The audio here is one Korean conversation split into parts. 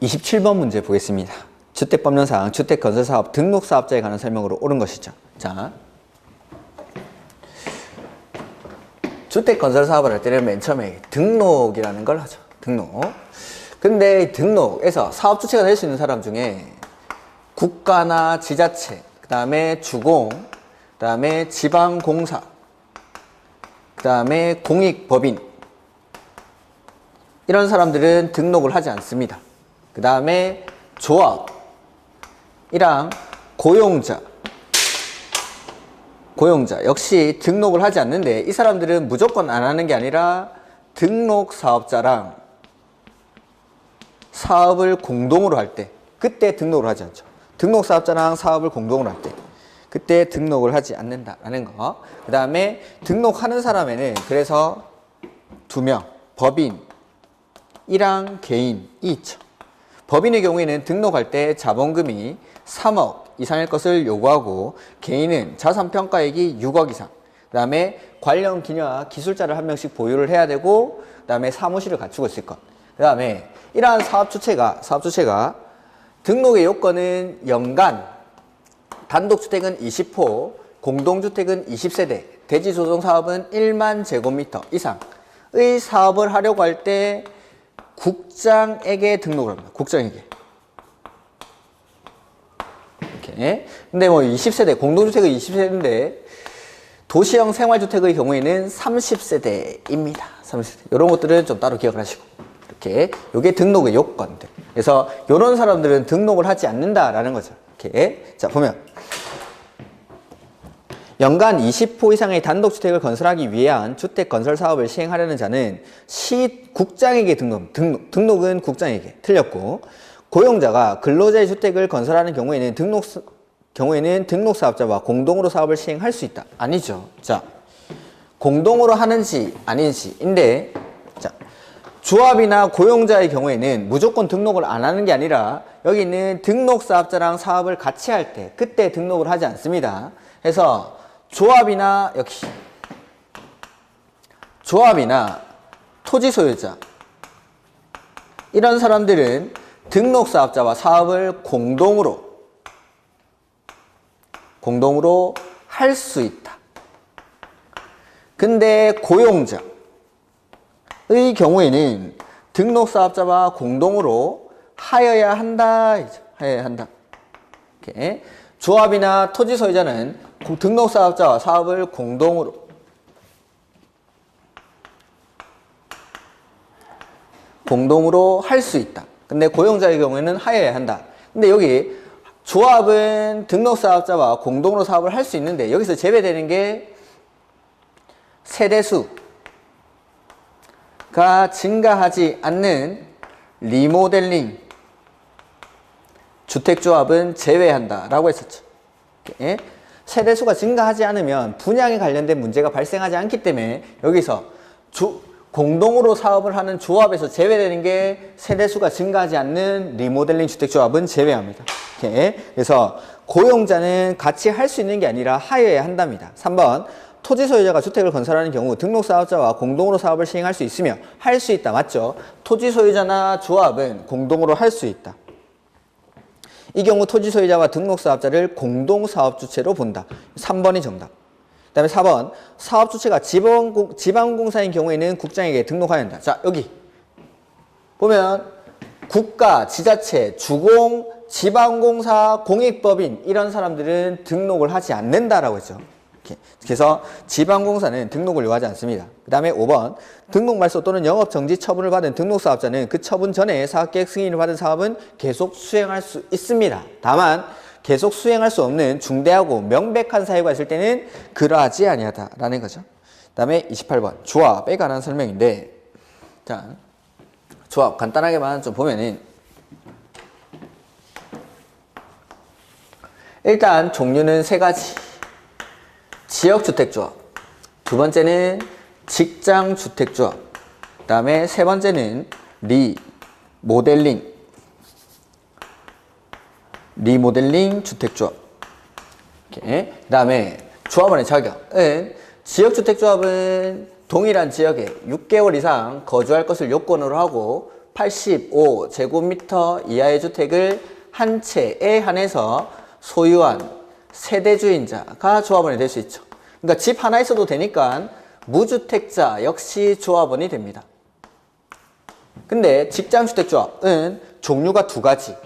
27번 문제 보겠습니다. 주택법령상 주택건설사업 등록사업자에 관한 설명으로 옳은 것이죠. 자, 주택건설사업을 할 때는 맨 처음에 등록이라는 걸 하죠. 등록. 근데 등록에서 사업 주체가 될 수 있는 사람 중에 국가나 지자체, 그 다음에 주공, 그 다음에 지방공사, 그 다음에 공익법인, 이런 사람들은 등록을 하지 않습니다. 그 다음에 조합이랑 고용자 역시 등록을 하지 않는데, 이 사람들은 무조건 안 하는 게 아니라 등록사업자랑 사업을 공동으로 할 때 그때 등록을 하지 않죠. 등록사업자랑 사업을 공동으로 할 때 그때 등록을 하지 않는다라는 거. 그 다음에 등록하는 사람에는 그래서 2명, 법인이랑 개인이 있죠. 법인의 경우에는 등록할 때 자본금이 3억 이상일 것을 요구하고, 개인은 자산평가액이 6억 이상, 그 다음에 관련 기녀와 기술자를 한 명씩 보유를 해야 되고, 그 다음에 사무실을 갖추고 있을 것. 그 다음에 이러한 사업 주체가 등록의 요건은 연간 단독주택은 20호, 공동주택은 20세대, 대지조성사업은 1만 제곱미터 이상의 사업을 하려고 할 때 국장에게 등록을 합니다. 국장에게. 이렇게. 근데 뭐 20세대, 공동주택은 20세대인데 도시형 생활주택의 경우에는 30세대입니다. 30세대. 이런 것들은 좀 따로 기억을 하시고. 이렇게. 요게 등록의 요건들. 그래서 이런 사람들은 등록을 하지 않는다라는 거죠. 이렇게. 자, 보면. 연간 20호 이상의 단독주택을 건설하기 위한 주택건설 사업을 시행하려는 자는 시국장에게 등록은 국장에게. 틀렸고, 고용자가 근로자의 주택을 건설하는 경우에는 등록사업자와 공동으로 사업을 시행할 수 있다. 아니죠. 자, 공동으로 하는지 아닌지인데, 자, 조합이나 고용자의 경우에는 무조건 등록을 안 하는 게 아니라 여기 있는 등록사업자랑 사업을 같이 할 때 그때 등록을 하지 않습니다. 그래서 조합이나 토지 소유자, 이런 사람들은 등록사업자와 사업을 공동으로 할 수 있다. 근데 고용자의 경우에는 등록사업자와 공동으로 하여야 한다. 하여야 한다. 이렇게. 조합이나 토지 소유자는 등록사업자와 사업을 공동으로 할 수 있다. 근데 고용자의 경우에는 하여야 한다. 근데 여기 조합은 등록사업자와 공동으로 사업을 할 수 있는데, 여기서 제외되는 게 세대수가 증가하지 않는 리모델링 주택조합은 제외한다라고 했었죠. 이렇게. 세대수가 증가하지 않으면 분양에 관련된 문제가 발생하지 않기 때문에 여기서 공동으로 사업을 하는 조합에서 제외되는 게 세대수가 증가하지 않는 리모델링 주택조합은 제외합니다. 이렇게. 그래서 고용자는 같이 할 수 있는 게 아니라 하여야 한답니다. 3번, 토지 소유자가 주택을 건설하는 경우 등록사업자와 공동으로 사업을 시행할 수 있으며 할 수 있다. 맞죠? 토지 소유자나 조합은 공동으로 할 수 있다. 이 경우 토지 소유자와 등록사업자를 공동사업주체로 본다. 3번이 정답. 그 다음에 4번, 사업주체가 지방공사인 경우에는 국장에게 등록해야 한다. 자, 여기 보면 국가, 지자체, 주공, 지방공사, 공익법인, 이런 사람들은 등록을 하지 않는다라고 했죠. 그래서 지방공사는 등록을 요하지 않습니다. 그 다음에 5번, 등록 말소 또는 영업정지 처분을 받은 등록사업자는 그 처분 전에 사업계획 승인을 받은 사업은 계속 수행할 수 있습니다. 다만 계속 수행할 수 없는 중대하고 명백한 사유가 있을 때는 그러하지 아니하다라는 거죠. 그 다음에 28번, 조합에 관한 설명인데, 자, 조합 간단하게만 좀 보면은, 일단 종류는 3가지. 지역주택조합, 2번째는 직장주택조합, 그 다음에 3번째는 리모델링 주택조합. 그 다음에 조합원의 자격은, 지역주택조합은 동일한 지역에 6개월 이상 거주할 것을 요건으로 하고 85제곱미터 이하의 주택을 한 채에 한해서 소유한 세대주인자가 조합원이 될 수 있죠. 그러니까 집 하나 있어도 되니까 무주택자 역시 조합원이 됩니다. 근데 직장주택조합은 종류가 두 가지.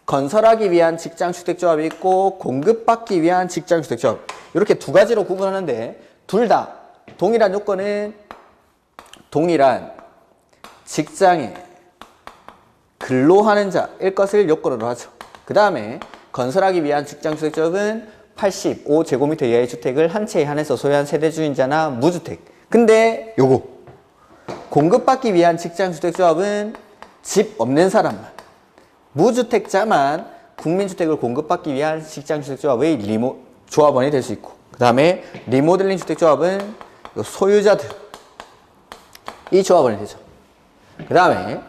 건설하기 위한 직장주택조합이 있고 공급받기 위한 직장주택조합. 이렇게 두 가지로 구분하는데 둘 다 동일한 요건은 동일한 직장에 근로하는 자일 것을 요건으로 하죠. 그 다음에 건설하기 위한 직장주택조합은 85제곱미터 이하의 주택을 한 채에 한해서 소유한 세대주인자나 무주택. 근데 요거 공급받기 위한 직장주택조합은 집 없는 사람만, 무주택자만 국민주택을 공급받기 위한 직장주택조합의 조합원이 될 수 있고, 그 다음에 리모델링 주택조합은 소유자들 이 조합원이 되죠. 그 다음에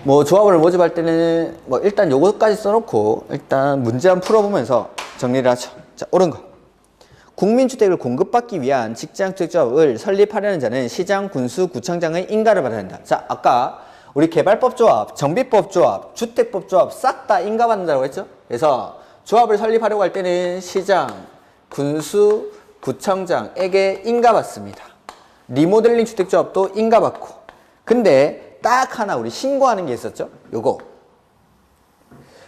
뭐 조합원을 모집할 때는 뭐 일단 요거까지 써놓고 일단 문제 한번 풀어보면서 정리를 하죠. 자, 옳은 거. 국민주택을 공급받기 위한 직장주택조합을 설립하려는 자는 시장, 군수, 구청장의 인가를 받아야 한다. 자, 아까 우리 개발법조합, 정비법조합, 주택법조합 싹 다 인가받는다고 했죠? 그래서 조합을 설립하려고 할 때는 시장, 군수, 구청장에게 인가받습니다. 리모델링 주택조합도 인가받고. 근데 딱 하나 우리 신고하는 게 있었죠? 요거.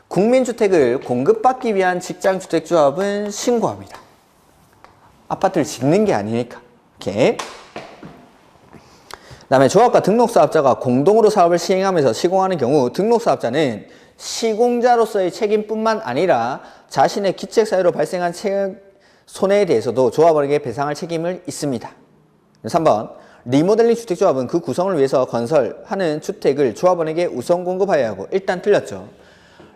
국민주택을 공급받기 위한 직장주택조합은 신고합니다. 아파트를 짓는 게 아니니까. 이렇게. 그 다음에 조합과 등록사업자가 공동으로 사업을 시행하면서 시공하는 경우 등록사업자는 시공자로서의 책임뿐만 아니라 자신의 기책사유로 발생한 손해에 대해서도 조합원에게 배상할 책임을 있습니다. 3번. 리모델링 주택조합은 그 구성을 위해서 건설하는 주택을 조합원에게 우선 공급하여야 하고. 일단 틀렸죠.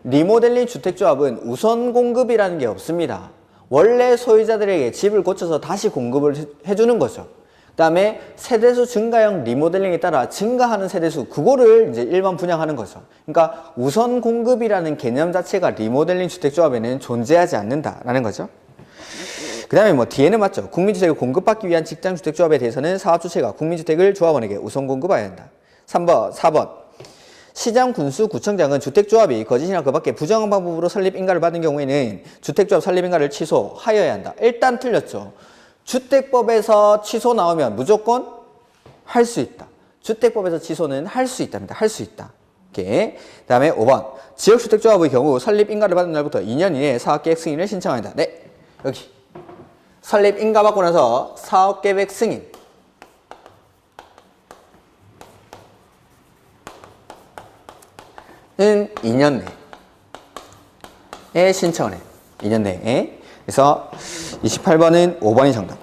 리모델링 주택조합은 우선 공급이라는 게 없습니다. 원래 소유자들에게 집을 고쳐서 다시 공급을 해주는 거죠. 그 다음에 세대수 증가형 리모델링에 따라 증가하는 세대수, 그거를 이제 일반 분양하는 거죠. 그러니까 우선 공급이라는 개념 자체가 리모델링 주택조합에는 존재하지 않는다라는 거죠. 그 다음에 뭐 뒤에는 맞죠. 국민주택을 공급받기 위한 직장주택조합에 대해서는 사업주체가 국민주택을 조합원에게 우선 공급해야 한다. 4번. 시장, 군수, 구청장은 주택조합이 거짓이나 그 밖에 부정한 방법으로 설립 인가를 받은 경우에는 주택조합 설립 인가를 취소하여야 한다. 일단 틀렸죠. 주택법에서 취소 나오면 무조건 할 수 있다. 주택법에서 취소는 할 수 있답니다. 할 수 있다. 이렇게. 그 다음에 5번. 지역주택조합의 경우 설립 인가를 받은 날부터 2년 이내에 사업계획 승인을 신청한다. 네. 여기. 설립 인가 받고 나서 사업계획 승인. 은 2년 내에 신청을 해. 2년 내에. 그래서 28번은 5번이 정답.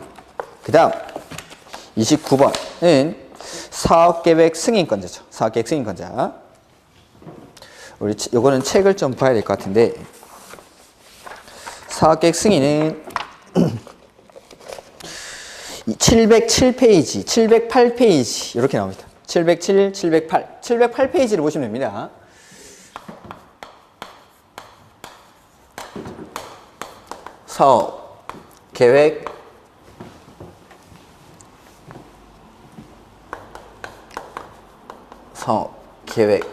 그 다음 29번은 사업계획 승인권자죠. 사업계획 승인권자. 우리 요거는 책을 좀 봐야 될 것 같은데, 사업계획 승인은 707페이지, 708페이지 이렇게 나옵니다. 707, 708. 708페이지를 보시면 됩니다. 사업 계획 사업 계획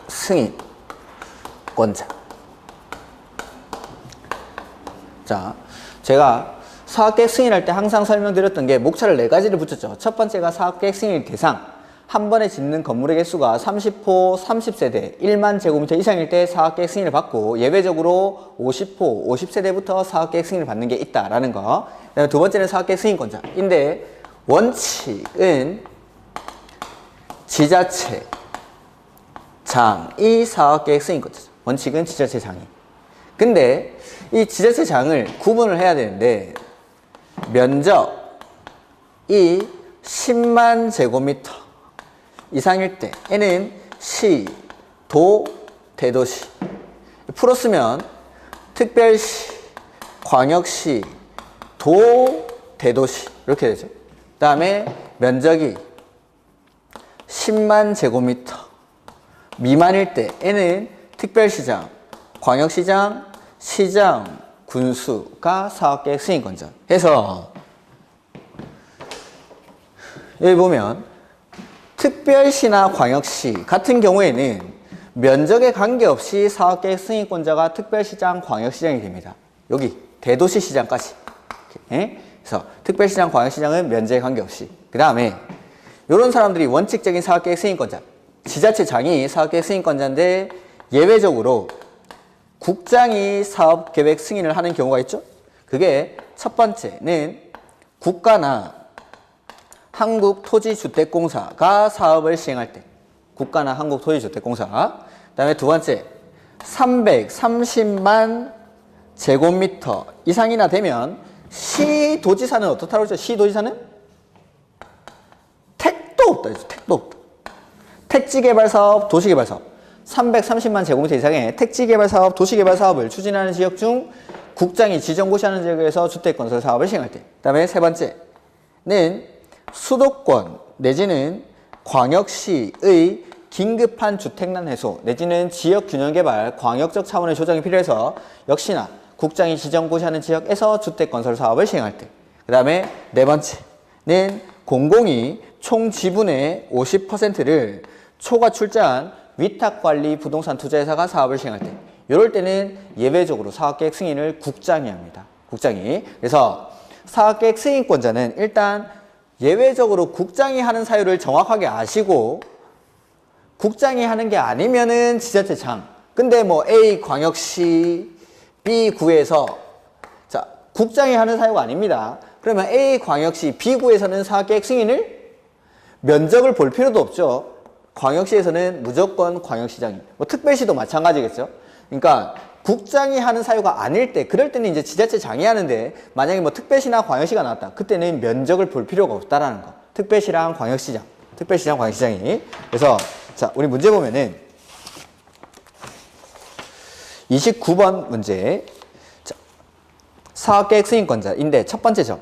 승인권자. 자, 제가 사업계획 승인할 때 항상 설명드렸던 게 목차를 4가지를 붙였죠. 첫 번째가 사업계획 승인 대상. 한 번에 짓는 건물의 개수가 30호, 30세대, 1만 제곱미터 이상일 때 사업계획 승인을 받고, 예외적으로 50호, 50세대부터 사업계획 승인을 받는 게 있다라는 거. 그다음에 두 번째는 사업계획 승인권자인데, 원칙은 지자체 장이 사업계획 승인권자죠. 원칙은 지자체 장이. 근데 이 지자체 장을 구분을 해야 되는데, 면적이 10만 제곱미터 이상일 때에는 시, 도, 대도시. 풀었으면 특별시, 광역시, 도, 대도시 이렇게 되죠. 그 다음에 면적이 10만 제곱미터 미만일 때에는 특별시장, 광역시장, 시장, 군수가 사업계획 승인권자. 해서 여기 보면 특별시나 광역시 같은 경우에는 면적에 관계없이 사업계획 승인권자가 특별시장, 광역시장이 됩니다. 여기 대도시시장까지. 그래서 특별시장, 광역시장은 면적에 관계없이. 그 다음에 이런 사람들이 원칙적인 사업계획 승인권자, 지자체장이 사업계획 승인권자인데 예외적으로 국장이 사업계획 승인을 하는 경우가 있죠. 그게 첫 번째는 국가나 한국토지주택공사가 사업을 시행할 때, 국가나 한국토지주택공사. 그 다음에 두 번째, 330만 제곱미터 이상이나 되면 시도지사는 어떻다고 그러죠? 시도지사는 택도 없다. 택도 없다. 택지개발사업, 도시개발사업. 330만 제곱미터 이상의 택지개발사업, 도시개발사업을 추진하는 지역 중 국장이 지정고시하는 지역에서 주택건설 사업을 시행할 때. 그 다음에 세 번째는 수도권 내지는 광역시의 긴급한 주택난 해소 내지는 지역균형개발 광역적 차원의 조정이 필요해서 역시나 국장이 지정고시하는 지역에서 주택건설 사업을 시행할 때. 그 다음에 네 번째는 공공이 총 지분의 50%를 초과 출자한 위탁관리 부동산 투자회사가 사업을 시행할 때. 이럴 때는 예외적으로 사업계획 승인을 국장이 합니다. 국장이. 그래서 사업계획 승인권자는 일단 예외적으로 국장이 하는 사유를 정확하게 아시고 국장이 하는 게 아니면은 지자체장. 근데 뭐 A 광역시 B 구에서 자 국장이 하는 사유가 아닙니다. 그러면 A 광역시 B 구에서는 사업계획 승인을 면적을 볼 필요도 없죠. 광역시에서는 무조건 광역시장이. 뭐 특별시도 마찬가지겠죠. 그러니까 국장이 하는 사유가 아닐 때, 그럴 때는 이제 지자체장이 하는데 만약에 뭐 특별시나 광역시가 나왔다. 그때는 면적을 볼 필요가 없다라는 거. 특별시랑 광역시장, 특별시장, 광역시장이. 그래서 자 우리 문제 보면은 29번 문제. 자, 사업계획 승인권자인데 첫 번째 점.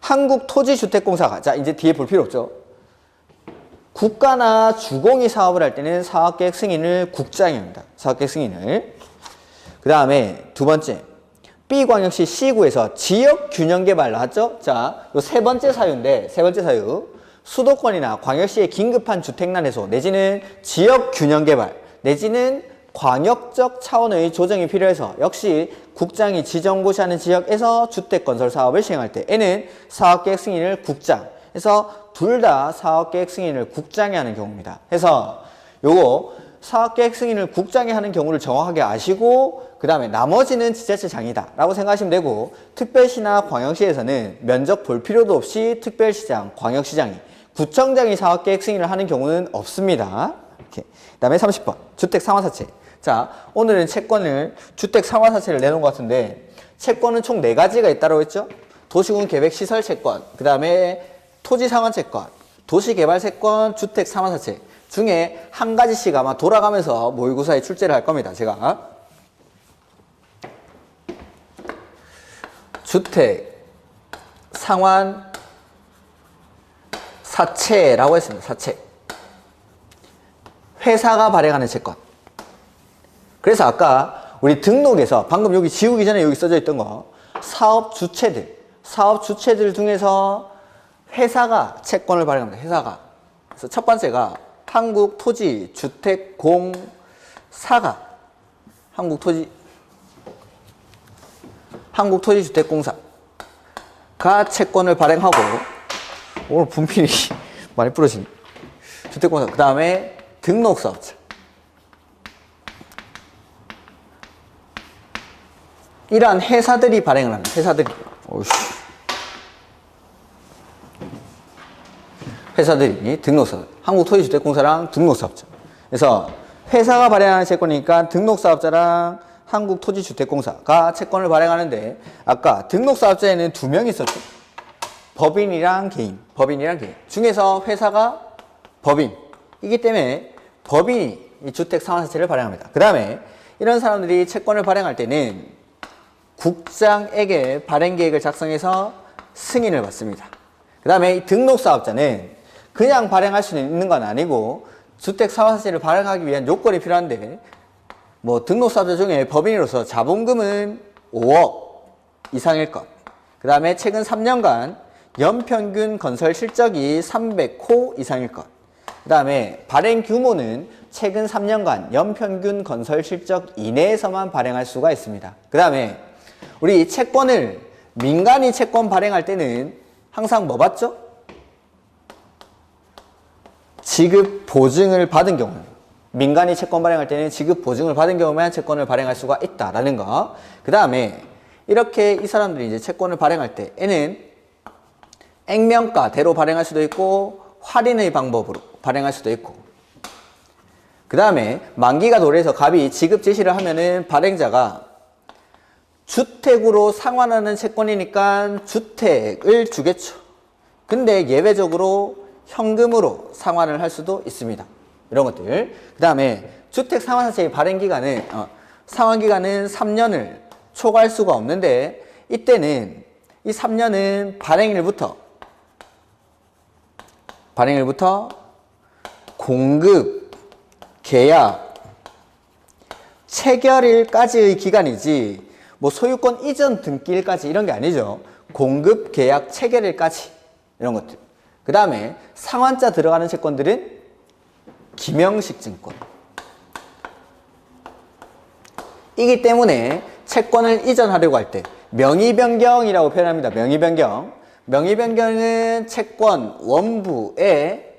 한국토지주택공사가 자 이제 뒤에 볼 필요 없죠. 국가나 주공이 사업을 할 때는 사업계획 승인을 국장이 합니다. 사업계획 승인을. 그 다음에 두 번째, B광역시 C구에서 지역균형개발 나왔죠? 자, 요 세 번째 사유인데, 세 번째 사유. 수도권이나 광역시의 긴급한 주택난 해소, 내지는 지역균형개발, 내지는 광역적 차원의 조정이 필요해서 역시 국장이 지정고시하는 지역에서 주택건설 사업을 시행할 때 N은 사업계획 승인을 국장. 해서 둘 다 사업계획 승인을 국장이 하는 경우입니다. 해서 요거 사업계획 승인을 국장이 하는 경우를 정확하게 아시고 그 다음에 나머지는 지자체장이다 라고 생각하시면 되고 특별시나 광역시에서는 면적 볼 필요도 없이 특별시장, 광역시장이 구청장이 사업계획 승인을 하는 경우는 없습니다. 이렇게. 그 다음에 30번 주택상환사채. 자 오늘은 채권을 주택상환사채를 내놓은 것 같은데 채권은 총 4가지가 있다고 했죠. 도시군 계획시설 채권, 그 다음에 토지상환채권, 도시개발채권, 주택상환사채 중에 한 가지씩 아마 돌아가면서 모의고사에 출제를 할 겁니다. 제가 주택상환사채라고 했습니다. 사채. 회사가 발행하는 채권. 그래서 아까 우리 등록에서 방금 여기 지우기 전에 여기 써져 있던 거 사업 주체들 중에서 회사가 채권을 발행합니다. 회사가. 그래서 첫 번째가 한국토지주택공사가 한국토지주택공사가 채권을 발행하고 오늘 분필이 많이 부러지네. 주택공사. 그 다음에 등록사업자. 이러한 회사들이 발행을 하는 회사들이. 오이씨. 회사들이 등록사업, 한국토지주택공사랑 등록사업자. 그래서 회사가 발행하는 채권이니까 등록사업자랑 한국토지주택공사가 채권을 발행하는데 아까 등록사업자에는 2명이 있었죠. 법인이랑 개인. 중에서 회사가 법인이기 때문에 법인이 이 주택상환사채를 발행합니다. 그 다음에 이런 사람들이 채권을 발행할 때는 국장에게 발행계획을 작성해서 승인을 받습니다. 그 다음에 이 등록사업자는 그냥 발행할 수 있는 건 아니고 주택상환사채를 발행하기 위한 요건이 필요한데 뭐 등록사업자 중에 법인으로서 자본금은 5억 이상일 것. 그 다음에 최근 3년간 연평균 건설 실적이 300호 이상일 것. 그 다음에 발행 규모는 최근 3년간 연평균 건설 실적 이내에서만 발행할 수가 있습니다. 그 다음에 우리 채권을 민간이 채권 발행할 때는 항상 뭐 받죠? 지급 보증을 받은 경우. 민간이 채권 발행할 때는 지급 보증을 받은 경우만 채권을 발행할 수가 있다라는 거. 그 다음에 이렇게 이 사람들이 이제 채권을 발행할 때 얘는 액면가대로 발행할 수도 있고 할인의 방법으로 발행할 수도 있고, 그 다음에 만기가 도래해서 갑이 지급 제시를 하면은 발행자가 주택으로 상환하는 채권이니까 주택을 주겠죠. 근데 예외적으로 현금으로 상환을 할 수도 있습니다. 이런 것들. 그 다음에 주택 상환사채의 발행기간은 상환기간은 3년을 초과할 수가 없는데, 이때는 이 3년은 발행일부터 공급, 계약, 체결일까지의 기간이지 뭐 소유권 이전 등기일까지 이런 게 아니죠. 공급, 계약, 체결일까지 이런 것들. 그 다음에 상환자 들어가는 채권들은 기명식 증권 이기 때문에 채권을 이전하려고 할 때 명의변경이라고 표현합니다. 명의변경은 채권 원부에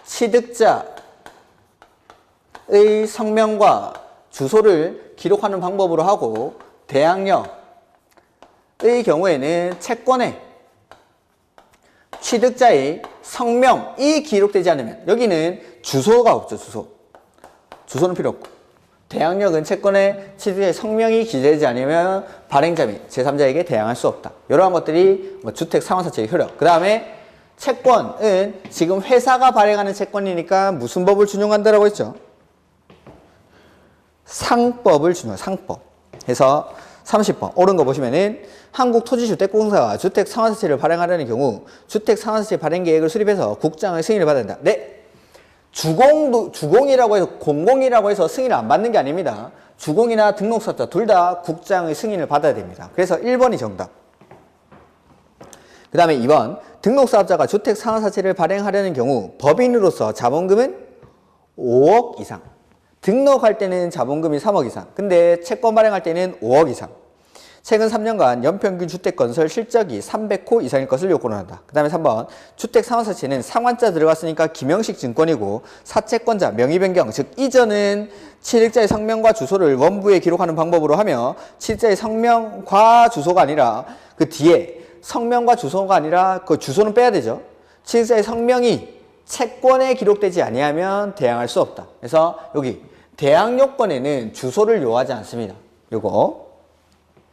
취득자의 성명과 주소를 기록하는 방법으로 하고, 대항력의 경우에는 채권에 취득자의 성명이 기록되지 않으면, 여기는 주소가 없죠. 주소는 필요 없고, 대항력은 채권에 취득자의 성명이 기재되지 않으면 발행자 및 제3자에게 대항할 수 없다. 이러한 것들이 뭐 주택 상환사채의 효력. 그 다음에 채권은 지금 회사가 발행하는 채권이니까 무슨 법을 준용한다라고 했죠? 상법을 준용. 상법. 해서 30번 옳은 거 보시면은 한국토지주택공사가 주택 상환사채를 발행하려는 경우 주택 상환사채 발행 계획을 수립해서 국장의 승인을 받아야 된다. 네. 주공이라고 해서 공공이라고 해서 승인을 안 받는 게 아닙니다. 주공이나 등록사업자 둘 다 국장의 승인을 받아야 됩니다. 그래서 1번이 정답. 그 다음에 2번 등록사업자가 주택 상환사채를 발행하려는 경우 법인으로서 자본금은 5억 이상, 등록할 때는 자본금이 3억 이상, 근데 채권 발행할 때는 5억 이상, 최근 3년간 연평균 주택 건설 실적이 300호 이상일 것을 요구를 한다. 그 다음에 3번 주택 상환사채는 상환자 들어갔으니까 기명식 증권이고, 사채권자 명의변경, 즉 이전은 취득자의 성명과 주소를 원부에 기록하는 방법으로 하며 취득자의 성명과 주소가 아니라 그 뒤에 성명과 주소가 아니라 그 주소는 빼야 되죠. 취득자의 성명이 채권에 기록되지 아니하면 대항할 수 없다. 그래서 여기 대항 요건에는 주소를 요하지 않습니다. 요거.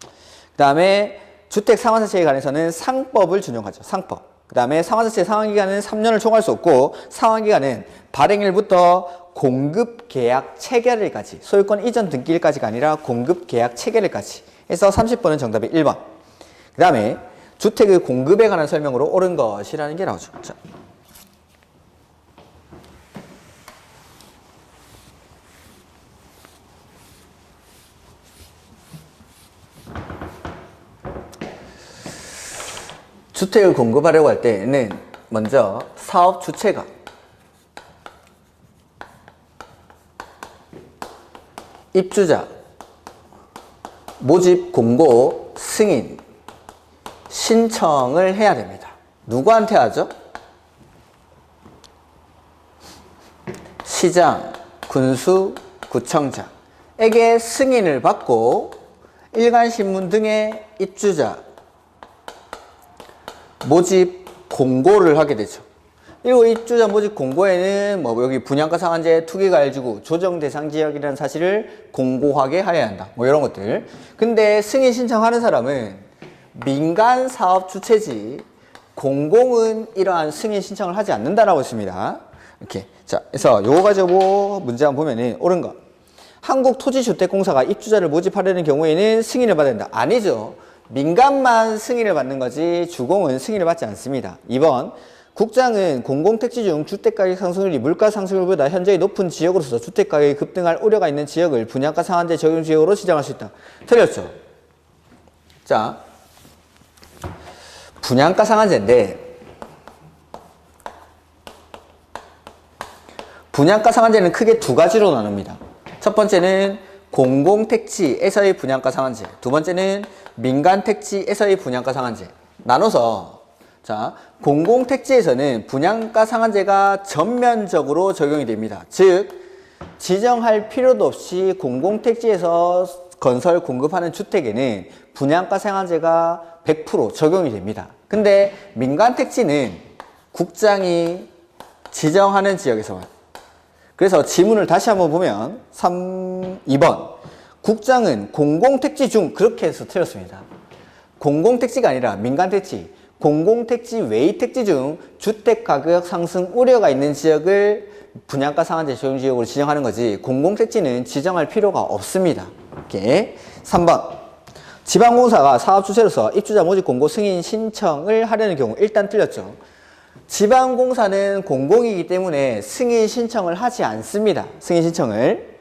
그 다음에 주택 상환사채에 관해서는 상법을 준용하죠. 상법. 그 다음에 상환사채 상환기간은 3년을 초과할 수 없고, 상환기간은 발행일부터 공급계약 체결일까지, 소유권 이전 등기일까지가 아니라 공급계약 체결일까지 해서 30번은 정답이 1번. 그 다음에 주택의 공급에 관한 설명으로 옳은 것이라는 게 나오죠. 자. 주택을 공급하려고 할 때는 먼저 사업 주체가 입주자, 모집 공고, 승인, 신청을 해야 됩니다. 누구한테 하죠? 시장, 군수, 구청장에게 승인을 받고 일간신문 등의 입주자 모집 공고를 하게 되죠. 그리고 입주자 모집 공고에는 뭐 여기 분양가 상한제, 투기가해지구, 조정 대상 지역이라는 사실을 공고하게 하여야 한다. 뭐 이런 것들. 근데 승인 신청하는 사람은 민간 사업 주체지 공공은 이러한 승인 신청을 하지 않는다라고 했습니다. 이렇게. 자, 그래서 요거 가지고 문제 한번 보면은 옳은 거. 한국토지주택공사가 입주자를 모집하려는 경우에는 승인을 받아야 된다. 아니죠. 민간만 승인을 받는 거지 주공은 승인을 받지 않습니다. 2번 국장은 공공택지 중 주택가격 상승률이 물가 상승률보다 현저히 높은 지역으로서 주택가격이 급등할 우려가 있는 지역을 분양가 상한제 적용 지역으로 지정할 수 있다. 틀렸죠? 자, 분양가 상한제인데 분양가 상한제는 크게 두 가지로 나눕니다. 첫 번째는 공공택지에서의 분양가 상한제, 두 번째는 민간택지에서의 분양가 상한제. 나눠서 자, 공공택지에서는 분양가 상한제가 전면적으로 적용이 됩니다. 즉 지정할 필요도 없이 공공택지에서 건설 공급하는 주택에는 분양가 상한제가 100% 적용이 됩니다. 근데 민간택지는 국장이 지정하는 지역에서만. 그래서 지문을 다시 한번 보면 2번 국장은 공공택지 중 그렇게 해서 틀렸습니다. 공공택지가 아니라 민간택지, 공공택지 외의 택지 중 주택가격 상승 우려가 있는 지역을 분양가 상한제 적용지역으로 지정하는 거지 공공택지는 지정할 필요가 없습니다. 이렇게 3번 지방공사가 사업주체로서 입주자 모집 공고 승인 신청을 하려는 경우 일단 틀렸죠. 지방공사는 공공이기 때문에 승인 신청을 하지 않습니다. 승인 신청을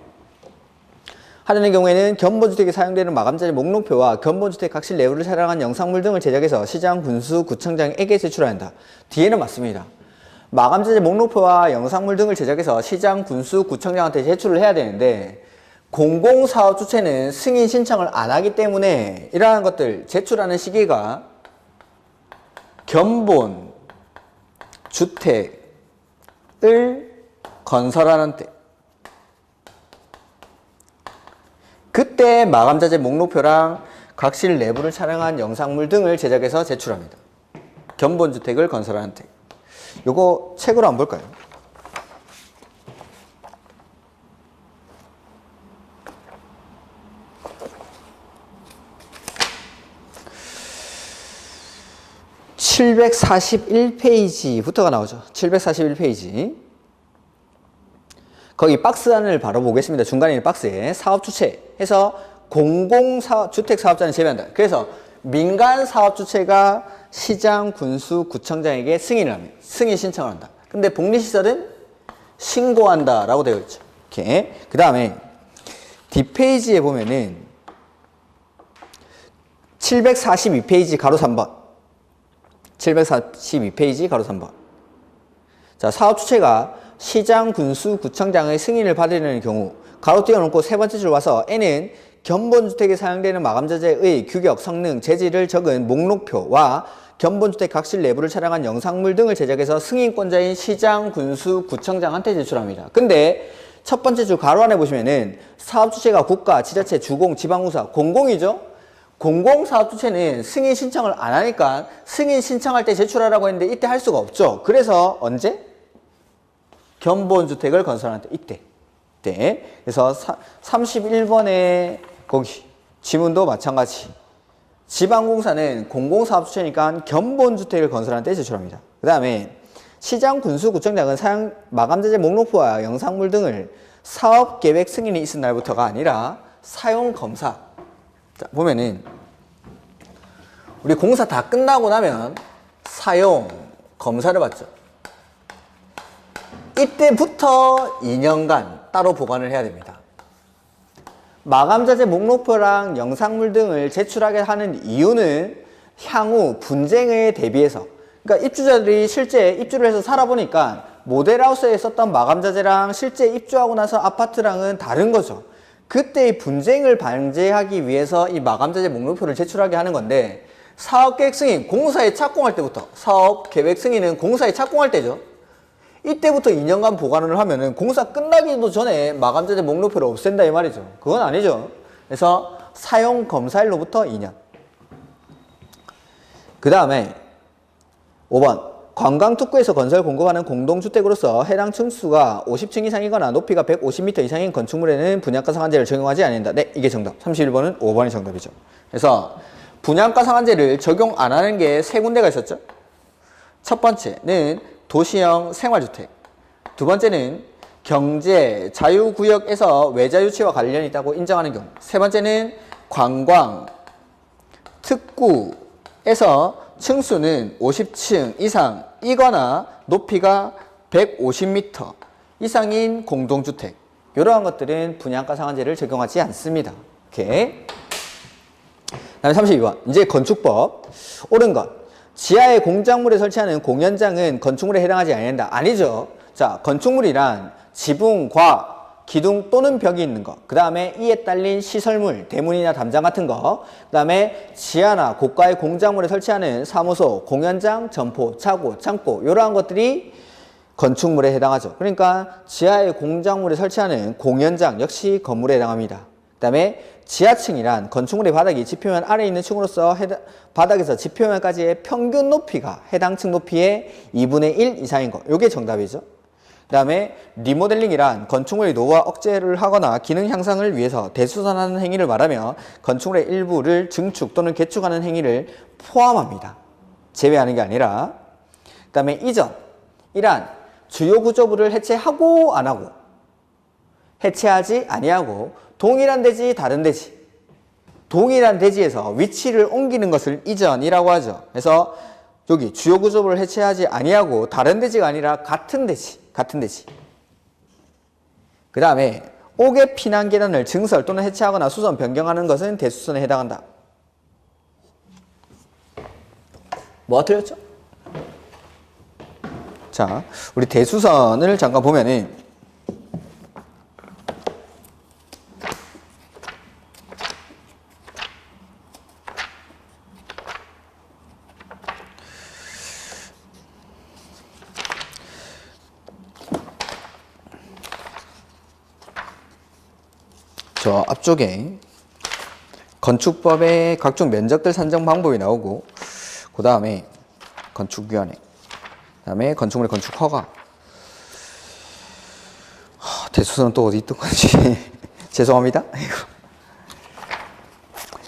하려는 경우에는 견본주택에 사용되는 마감자재 목록표와 견본주택 각실 내부를 촬영한 영상물 등을 제작해서 시장, 군수, 구청장에게 제출해야 한다. 뒤에는 맞습니다. 마감자재 목록표와 영상물 등을 제작해서 시장, 군수, 구청장한테 제출을 해야 되는데 공공사업 주체는 승인 신청을 안 하기 때문에 이러한 것들 제출하는 시기가 견본 주택을 건설하는 때 그때 마감자재 목록표랑 각실 내부를 촬영한 영상물 등을 제작해서 제출합니다. 견본주택을 건설하는 때. 요거 책으로 한번 볼까요? (741페이지부터가) 나오죠. 741페이지. 거기 박스 안을 바로 보겠습니다. 중간에 있는 박스에 사업주체 해서 공공주택사업자는 제외한다. 그래서 민간사업주체가 시장, 군수, 구청장에게 승인을 합니다. 승인 신청을 한다. 근데 복리시설은 신고한다 라고 되어 있죠. 이렇게. 그 다음에 뒷페이지에 보면은 742페이지 가로 3번 742페이지 가로 3번 자, 사업주체가 시장, 군수, 구청장의 승인을 받으려는 경우 가로 띄워놓고 세 번째 줄 와서 N은 견본주택에 사용되는 마감자재의 규격, 성능, 재질을 적은 목록표와 견본주택 각실 내부를 촬영한 영상물 등을 제작해서 승인권자인 시장, 군수, 구청장한테 제출합니다. 근데 첫 번째 줄 가로 안에 보시면은 사업주체가 국가, 지자체, 주공, 지방공사, 공공이죠? 공공사업주체는 승인 신청을 안 하니까 승인 신청할 때 제출하라고 했는데 이때 할 수가 없죠. 그래서 언제? 견본주택을 건설할 때 이때. 그래서 31번에 거기 지문도 마찬가지. 지방공사는 공공사업주체니까 견본주택을 건설할 때 제출합니다. 그 다음에 시장, 군수, 구청장은 사용 마감자재 목록표와 영상물 등을 사업계획 승인이 있은 날부터가 아니라 사용검사. 자, 보면은 우리 공사 다 끝나고 나면 사용검사를 받죠. 이때부터 2년간 따로 보관을 해야 됩니다. 마감자재 목록표랑 영상물 등을 제출하게 하는 이유는 향후 분쟁에 대비해서, 그러니까 입주자들이 실제 입주를 해서 살아보니까 모델하우스에 썼던 마감자재랑 실제 입주하고 나서 아파트랑은 다른 거죠. 그때의 분쟁을 방지하기 위해서 이 마감자재 목록표를 제출하게 하는 건데, 사업계획 승인, 공사에 착공할 때부터, 사업계획 승인은 공사에 착공할 때죠. 이때부터 2년간 보관을 하면은 공사 끝나기도 전에 마감자재 목록표를 없앤다 이 말이죠. 그건 아니죠. 그래서 사용검사일로부터 2년. 그 다음에 5번 관광특구에서 건설 공급하는 공동주택으로서 해당 층수가 50층 이상이거나 높이가 150m 이상인 건축물에는 분양가 상한제를 적용하지 않는다. 네, 이게 정답. 31번은 5번이 정답이죠. 그래서 분양가 상한제를 적용 안 하는 게 세 군데가 있었죠. 첫 번째는 도시형 생활주택, 두 번째는 경제 자유구역에서 외자 유치와 관련이 있다고 인정하는 경우, 세 번째는 관광 특구에서 층수는 50층 이상이거나 높이가 150m 이상인 공동주택. 이러한 것들은 분양가 상한제를 적용하지 않습니다. 오케이. 다음에 32번. 이제 건축법. 옳은 것. 지하에 공작물에 설치하는 공연장은 건축물에 해당하지 않는다. 아니죠. 자, 건축물이란 지붕과 기둥 또는 벽이 있는 거, 그 다음에 이에 딸린 시설물, 대문이나 담장 같은 거, 그 다음에 지하나 고가의 공작물에 설치하는 사무소, 공연장, 점포, 차고, 창고 이러한 것들이 건축물에 해당하죠. 그러니까 지하의 공작물에 설치하는 공연장 역시 건물에 해당합니다. 그 다음에 지하층이란 건축물의 바닥이 지표면 아래에 있는 층으로서 바닥에서 지표면까지의 평균 높이가 해당 층 높이의 2분의 1 이상인 거. 이게 정답이죠. 그 다음에 리모델링이란 건축물의 노후화 억제를 하거나 기능 향상을 위해서 대수선하는 행위를 말하며 건축물의 일부를 증축 또는 개축하는 행위를 포함합니다. 제외하는 게 아니라. 그 다음에 이전이란 주요 구조부를 해체하고 안 하고, 해체하지 아니하고 동일한 대지 다른 대지, 동일한 대지에서 위치를 옮기는 것을 이전이라고 하죠. 그래서 여기 주요 구조부를 해체하지 아니하고 다른 대지가 아니라 같은 대지, 같은 대지. 그 다음에 옥의 피난 계단을 증설 또는 해체하거나 수선 변경하는 것은 대수선에 해당한다. 뭐가 틀렸죠? 자, 우리 대수선을 잠깐 보면은 저 앞쪽에 건축법의 각종 면적들 산정 방법이 나오고, 그 다음에 건축위원회, 그 다음에 건축물의 건축허가. 대수선은 또 어디 있던 건지 죄송합니다.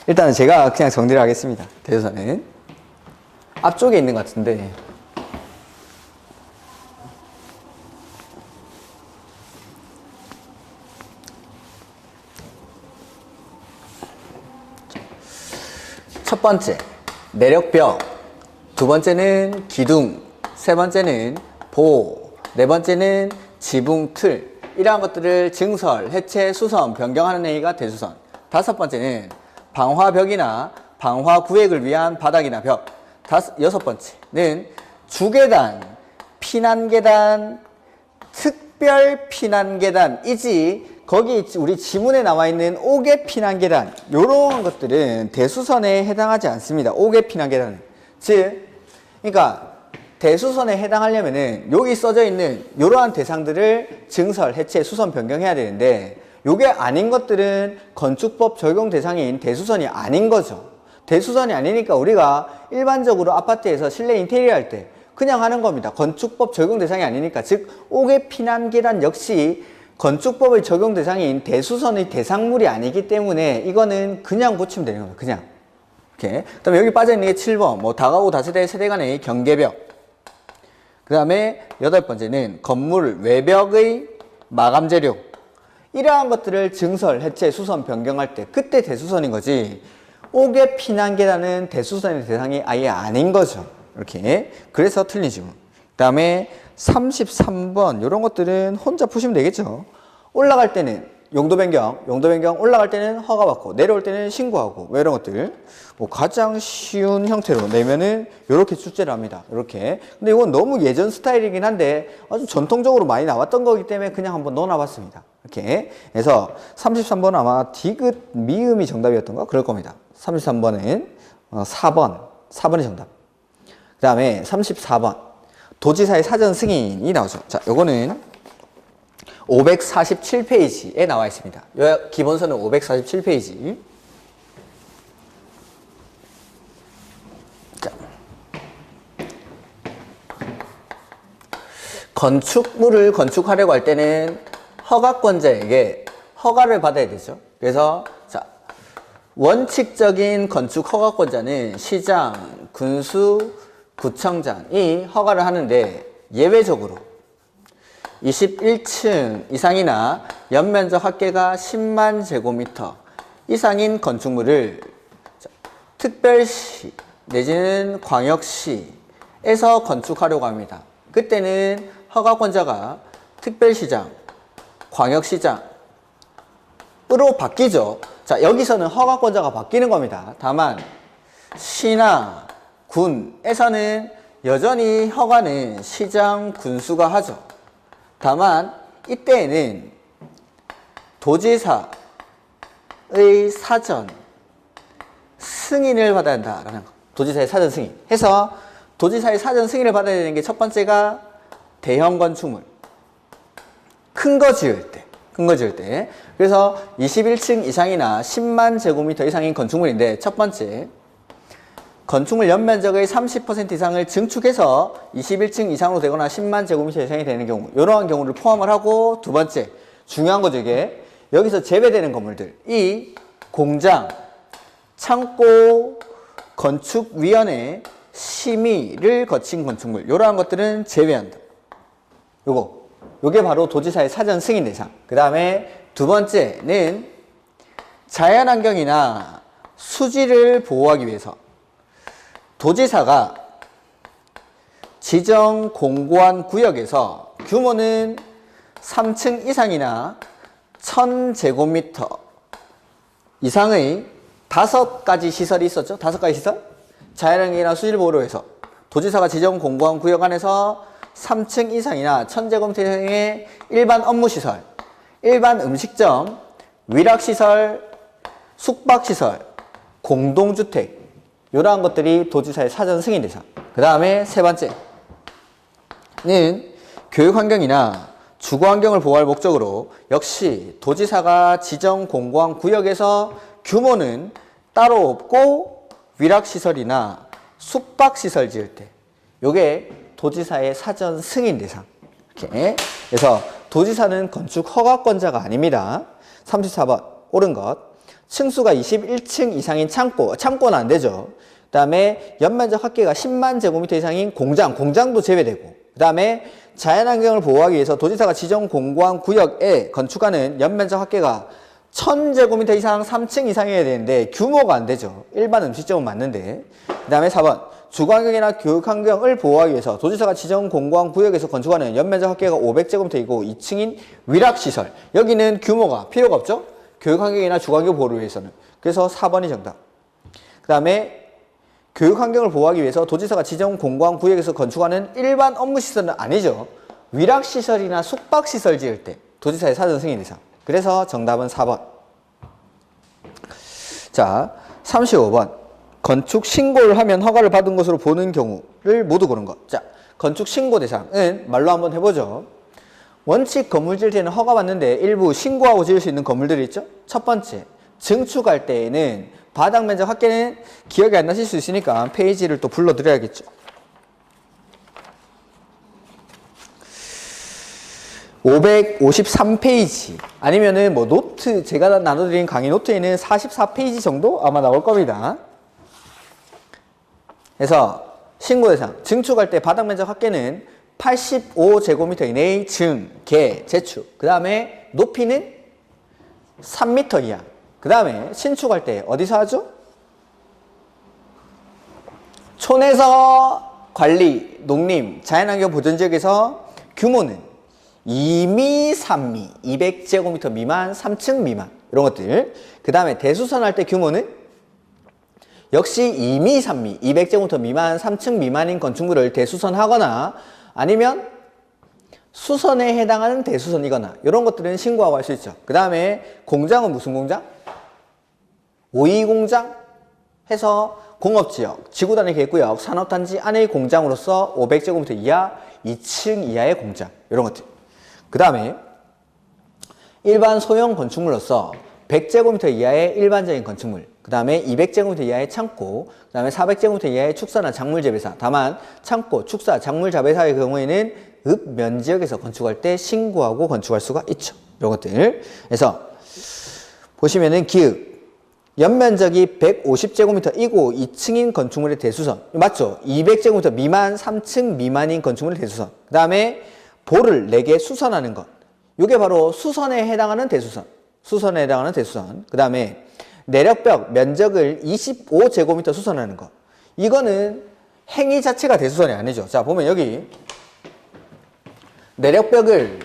일단은 제가 그냥 정리를 하겠습니다. 대수선은 앞쪽에 있는 것 같은데, 첫 번째 내력벽, 두 번째는 기둥, 세 번째는 보, 네 번째는 지붕 틀, 이러한 것들을 증설, 해체, 수선, 변경하는 행위가 대수선. 다섯 번째는 방화벽이나 방화구획을 위한 바닥이나 벽. 여섯 번째는 주계단, 피난계단, 특별 피난계단이지 거기 우리 지문에 나와 있는 옥의 피난계단, 요런 것들은 대수선에 해당하지 않습니다. 옥의 피난계단은. 즉, 그러니까 대수선에 해당하려면은 여기 써져 있는 이러한 대상들을 증설, 해체, 수선, 변경해야 되는데 요게 아닌 것들은 건축법 적용 대상인 대수선이 아닌 거죠. 대수선이 아니니까 우리가 일반적으로 아파트에서 실내 인테리어 할 때 그냥 하는 겁니다. 건축법 적용 대상이 아니니까. 즉 옥의 피난계단 역시 건축법의 적용 대상인 대수선의 대상물이 아니기 때문에 이거는 그냥 고치면 되는 겁니다. 그냥. 이렇게. 그 다음에 여기 빠져있는 게 7번. 뭐 다가구 다세대 세대 간의 경계벽. 그 다음에 여덟 번째는 건물 외벽의 마감 재료. 이러한 것들을 증설, 해체, 수선, 변경할 때 그때 대수선인 거지. 옥의 피난계단은 대수선의 대상이 아예 아닌 거죠. 이렇게. 그래서 틀린 질문. 그 다음에 33번 이런 것들은 혼자 푸시면 되겠죠. 올라갈 때는 용도 변경 올라갈 때는 허가받고 내려올 때는 신고하고 뭐 이런 것들 뭐 가장 쉬운 형태로 내면은 이렇게 출제를 합니다. 이렇게. 근데 이건 너무 예전 스타일이긴 한데 아주 전통적으로 많이 나왔던 거기 때문에 그냥 한번 넣어놔봤습니다. 이렇게 해서 33번은 아마 디귿 미음이 정답이었던가 그럴 겁니다. 33번은 4번이 정답. 그 다음에 34번 도지사의 사전 승인이 나오죠. 자, 요거는 547페이지에 나와 있습니다. 기본서는 547페이지. 자. 건축물을 건축하려고 할 때는 허가권자에게 허가를 받아야 되죠. 그래서 자, 원칙적인 건축 허가권자는 시장, 군수, 구청장이 허가를 하는데 예외적으로 21층 이상이나 연면적 합계가 10만 제곱미터 이상인 건축물을 특별시 내지는 광역시에서 건축하려고 합니다. 그때는 허가권자가 특별시장, 광역시장으로 바뀌죠. 자, 여기서는 허가권자가 바뀌는 겁니다. 다만 시나 군에서는 여전히 허가는 시장, 군수가 하죠. 다만 이때에는 도지사의 사전 승인을 받아야 한다라는 거. 도지사의 사전 승인. 해서 도지사의 사전 승인을 받아야 되는 게 첫 번째가 대형 건축물. 큰 거 지을 때. 그래서 21층 이상이나 10만 제곱미터 이상인 건축물인데 첫 번째, 건축물 연면적의 30% 이상을 증축해서 21층 이상으로 되거나 10만 제곱미터 이상이 되는 경우, 이러한 경우를 포함을 하고, 두 번째, 중요한 거죠 이게. 여기서 제외되는 건물들, 이 공장, 창고, 건축위원회 심의를 거친 건축물, 이러한 것들은 제외한다. 요게 바로 도지사의 사전 승인 대상. 그 다음에 두 번째는 자연환경이나 수지를 보호하기 위해서 도지사가 지정 공고한 구역에서 규모는 3층 이상이나 1000제곱미터 이상의 5가지 시설이 있었죠. 5가지 시설. 자연환경이나 수질 보호를 위해서 도지사가 지정 공고한 구역 안에서 3층 이상이나 1000제곱미터 이상의 일반 업무시설, 일반 음식점, 위락시설, 숙박시설, 공동주택, 이러한 것들이 도지사의 사전 승인 대상. 그 다음에 세 번째는 교육환경이나 주거환경을 보호할 목적으로 역시 도지사가 지정 공고한 구역에서 규모는 따로 없고 위락시설이나 숙박시설 지을 때 요게 도지사의 사전 승인 대상. 이렇게. 그래서 도지사는 건축 허가권자가 아닙니다. 34번 옳은 것. 층수가 21층 이상인 창고는 안 되죠. 그 다음에 연면적 합계가 10만 제곱미터 이상인 공장도 제외되고, 그 다음에 자연환경을 보호하기 위해서 도지사가 지정 공고한 구역에 건축하는 연면적 합계가 1000제곱미터 이상 3층 이상이어야 되는데 규모가 안 되죠. 일반 음식점은 맞는데. 그 다음에 4번 주거환경이나 교육환경을 보호하기 위해서 도지사가 지정 공고한 구역에서 건축하는 연면적 합계가 500제곱미터이고 2층인 위락시설, 여기는 규모가 필요가 없죠. 교육환경이나 주거환경 보호를 위해서는. 그래서 4번이 정답. 그 다음에 교육환경을 보호하기 위해서 도지사가 지정 공고한 구역에서 건축하는 일반 업무시설은 아니죠. 위락시설이나 숙박시설 지을 때 도지사의 사전 승인 대상. 그래서 정답은 4번. 자, 35번. 건축 신고를 하면 허가를 받은 것으로 보는 경우를 모두 고른 것. 자, 건축 신고 대상은 말로 한번 해보죠. 원칙 건물 지을 때는 허가 받는데 일부 신고하고 지을 수 있는 건물들이 있죠. 첫 번째, 증축할 때에는 바닥 면적 합계는 기억이 안 나실 수 있으니까 페이지를 또 불러드려야겠죠. 553페이지 아니면은 뭐 노트, 제가 나눠드린 강의 노트에는 44페이지 정도 아마 나올 겁니다. 그래서 신고 대상, 증축할 때 바닥 면적 합계는 85제곱미터 이내의 재축. 그 다음에 높이는 3m 이하. 그 다음에 신축할 때 어디서 하죠? 촌에서 관리, 농림, 자연환경 보전지역에서 규모는 2미, 3미, 200제곱미터 미만, 3층 미만, 이런 것들. 그 다음에 대수선할 때 규모는 역시 2미, 3미, 200제곱미터 미만, 3층 미만인 건축물을 대수선하거나 아니면 수선에 해당하는 대수선이거나 이런 것들은 신고하고 할 수 있죠. 그 다음에 공장은 무슨 공장? 오이공장 해서 공업지역, 지구단위 계획구역, 산업단지 안의 공장으로서 500제곱미터 이하, 2층 이하의 공장, 이런 것들. 그 다음에 일반 소형 건축물로서 100제곱미터 이하의 일반적인 건축물, 그 다음에 200제곱미터 이하의 창고, 그 다음에 400제곱미터 이하의 축사나 작물재배사. 다만 창고, 축사, 작물재배사의 경우에는 읍면지역에서 건축할 때 신고하고 건축할 수가 있죠. 이런 것들. 그래서 보시면은 기읍 연면적이 150제곱미터이고 2층인 건축물의 대수선. 맞죠? 200제곱미터 미만, 3층 미만인 건축물의 대수선. 그 다음에 볼을 4개 수선하는 것. 이게 바로 수선에 해당하는 대수선. 수선에 해당하는 대수선. 그 다음에 내력벽 면적을 25제곱미터 수선하는 것. 이거는 행위 자체가 대수선이 아니죠. 자, 보면 여기 내력벽을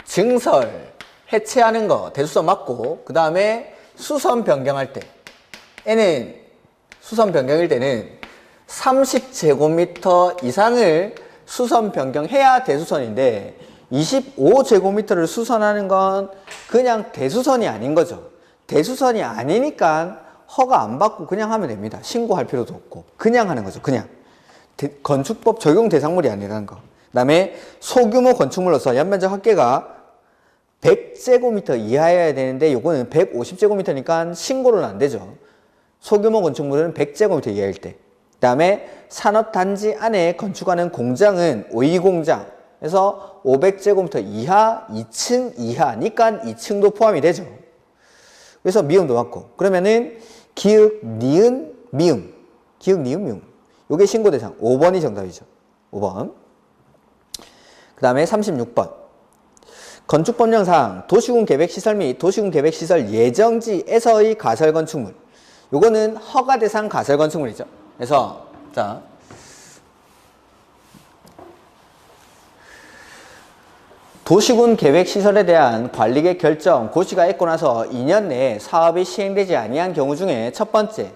증설, 해체하는 거 대수선 맞고, 그 다음에 수선 변경할 때에는, 수선 변경일 때는 30제곱미터 이상을 수선 변경해야 대수선인데, 25제곱미터를 수선하는 건 그냥 대수선이 아닌 거죠. 대수선이 아니니까 허가 안 받고 그냥 하면 됩니다. 신고할 필요도 없고 그냥 하는 거죠. 그냥 건축법 적용 대상물이 아니라는 거. 그 다음에 소규모 건축물로서 연면적 합계가 100제곱미터 이하여야 되는데 요거는 150제곱미터니까 신고는 안 되죠. 소규모 건축물은 100제곱미터 이하일 때. 그 다음에 산업단지 안에 건축하는 공장은 오이공장 그래서 500제곱미터 이하, 2층 이하니까 2층도 포함이 되죠. 그래서 미음도 맞고. 그러면은 기읍, 니은, 미음. 기읍, 니은, 미음. 요게 신고 대상. 5번이 정답이죠. 5번. 그 다음에 36번. 건축법령상 도시군 계획시설 및 도시군 계획시설 예정지에서의 가설건축물. 요거는 허가 대상 가설건축물이죠. 그래서 자 도시군 계획시설에 대한 관리계 결정 고시가 있고 나서 2년 내에 사업이 시행되지 아니한 경우 중에 첫 번째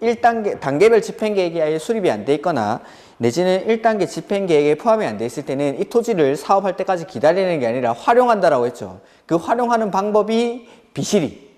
1단계 단계별 집행계획이 아예 수립이 안 돼 있거나 내지는 1단계 집행계획에 포함이 안 돼 있을 때는 이 토지를 사업할 때까지 기다리는 게 아니라 활용한다라고 했죠. 그 활용하는 방법이 비실이.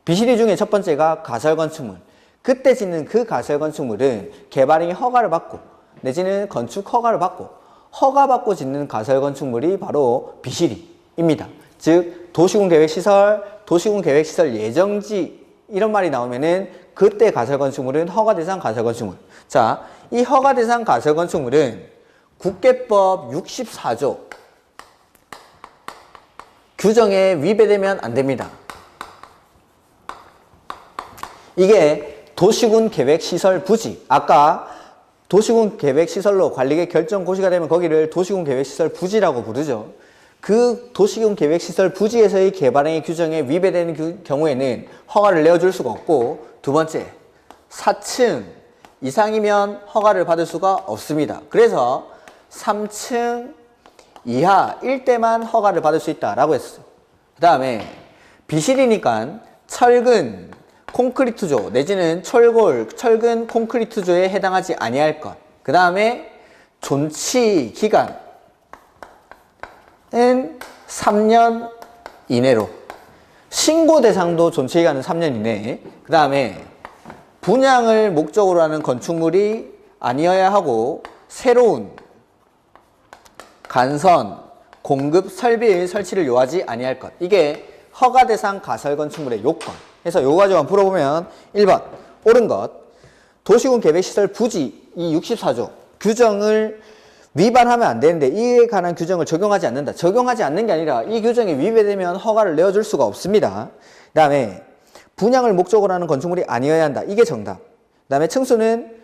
비실이 중에 첫 번째가 가설건축물. 그때 짓는 그 가설건축물은 개발행위 허가를 받고 내지는 건축 허가를 받고 허가받고 짓는 가설건축물이 바로 비실이입니다. 즉 도시군계획시설, 도시군계획시설 예정지 이런 말이 나오면은 그때 가설건축물은 허가대상 가설건축물. 자, 이 허가대상 가설건축물은 국계법 64조 규정에 위배되면 안 됩니다. 이게 도시군 계획시설 부지. 아까 도시군 계획시설로 관리계 결정 고시가 되면 거기를 도시군 계획시설 부지라고 부르죠. 그 도시군 계획시설 부지에서의 개발행위 규정에 위배되는 경우에는 허가를 내어줄 수가 없고, 두 번째, 4층 이상이면 허가를 받을 수가 없습니다. 그래서 3층 이하일 때만 허가를 받을 수 있다라고 했어요. 그 다음에 비실이니까 철근, 콘크리트조 내지는 철골, 철근, 콘크리트조에 해당하지 아니할 것. 그 다음에 존치 기간은 3년 이내로. 신고 대상도 존치 기간은 3년 이내. 그 다음에 분양을 목적으로 하는 건축물이 아니어야 하고 새로운 간선, 공급, 설비의 설치를 요하지 아니할 것. 이게 허가 대상 가설 건축물의 요건. 그래서 요거 가지고 한번 풀어보면 1번 옳은 것. 도시군 계획시설 부지 이 64조 규정을 위반하면 안 되는데 이에 관한 규정을 적용하지 않는다. 적용하지 않는 게 아니라 이 규정이 위배되면 허가를 내어줄 수가 없습니다. 그 다음에 분양을 목적으로 하는 건축물이 아니어야 한다. 이게 정답. 그 다음에 층수는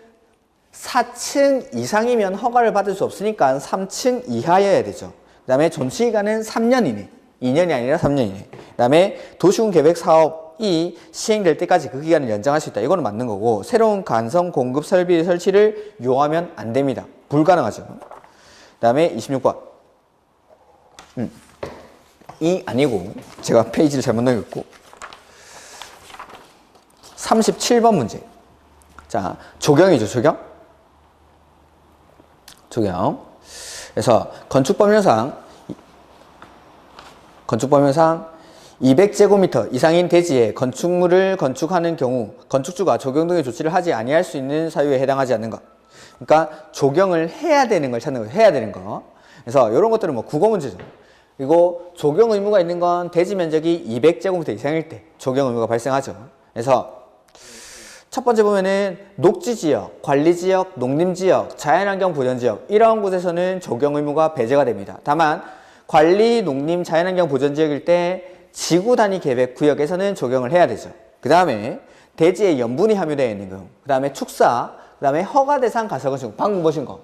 4층 이상이면 허가를 받을 수 없으니까 3층 이하여야 되죠. 그 다음에 존치기간은 3년 이내. 2년이 아니라 3년 이내. 그 다음에 도시군 계획 사업이 시행될 때까지 그 기간을 연장할 수 있다. 이거는 맞는 거고, 새로운 간성 공급 설비 설치를 요하면 안 됩니다. 불가능하죠. 그 다음에 26번. 이 아니고 제가 페이지를 잘못 넘겼고 37번 문제. 자, 조경이죠. 조경. 그래서 건축법령상 200제곱미터 이상인 대지에 건축물을 건축하는 경우 건축주가 조경 등의 조치를 하지 아니할 수 있는 사유에 해당하지 않는 것. 그러니까 조경을 해야 되는 걸 찾는 거예요. 해야 되는 거. 그래서 이런 것들은 뭐 국어 문제죠. 그리고 조경 의무가 있는 건 대지 면적이 200제곱미터 이상일 때 조경 의무가 발생하죠. 그래서 첫 번째 보면은 녹지지역, 관리지역, 농림지역, 자연환경 보전지역 이런 곳에서는 조경 의무가 배제가 됩니다. 다만 관리, 농림, 자연환경 보전지역일 때 지구 단위 계획 구역에서는 조경을 해야 되죠. 그 다음에 대지에 염분이 함유되어 있는 경우, 그 다음에 축사, 그 다음에 허가 대상 가설건축, 방금 보신 거.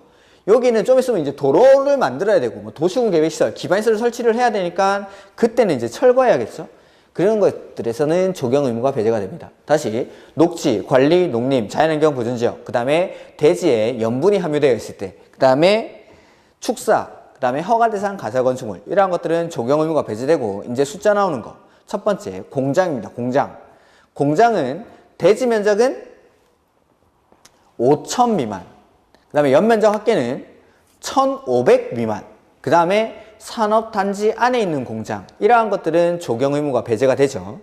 여기는 좀 있으면 이제 도로를 만들어야 되고, 뭐 도시군 계획시설, 기반시설 설치를 해야 되니까 그때는 이제 철거해야겠죠. 그런 것들에서는 조경 의무가 배제가 됩니다. 다시 녹지, 관리, 농림, 자연환경 보전지역, 그 다음에 대지에 염분이 함유되어 있을 때, 그 다음에 축사, 그 다음에 허가대상 가설건축물 이러한 것들은 조경 의무가 배제되고, 이제 숫자 나오는 거. 첫 번째 공장입니다. 공장은 대지 면적은 5,000 미만, 그 다음에 연면적 합계는 1,500 미만, 그 다음에 산업단지 안에 있는 공장, 이러한 것들은 조경 의무가 배제가 되죠.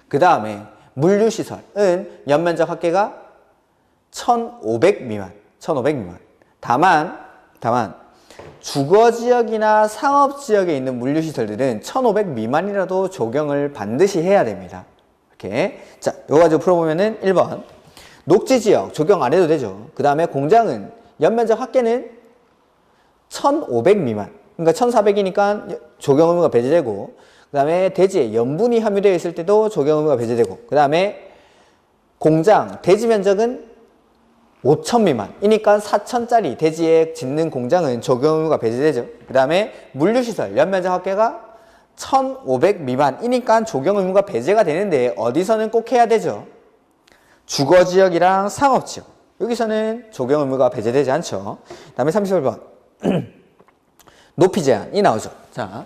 그 다음에 물류시설은 연면적 합계가 1500 미만, 1500 미만. 다만 주거지역이나 상업지역에 있는 물류시설들은 1500 미만이라도 조경을 반드시 해야 됩니다. 이렇게. 자, 요거 가지고 풀어보면은 1번. 녹지지역 조경 안 해도 되죠. 그 다음에 공장은 연면적 합계는 1500 미만. 그러니까 1400이니까 조경 의무가 배제되고, 그 다음에 대지에 염분이 함유되어 있을 때도 조경 의무가 배제되고, 그 다음에 공장, 대지 면적은 5000 미만이니까 4000짜리 대지에 짓는 공장은 조경 의무가 배제되죠. 그 다음에 물류시설, 연면적 합계가 1500 미만이니까 조경 의무가 배제가 되는데 어디서는 꼭 해야 되죠? 주거지역이랑 상업지역. 여기서는 조경 의무가 배제되지 않죠. 그 다음에 31번. 높이 제한이 나오죠. 자.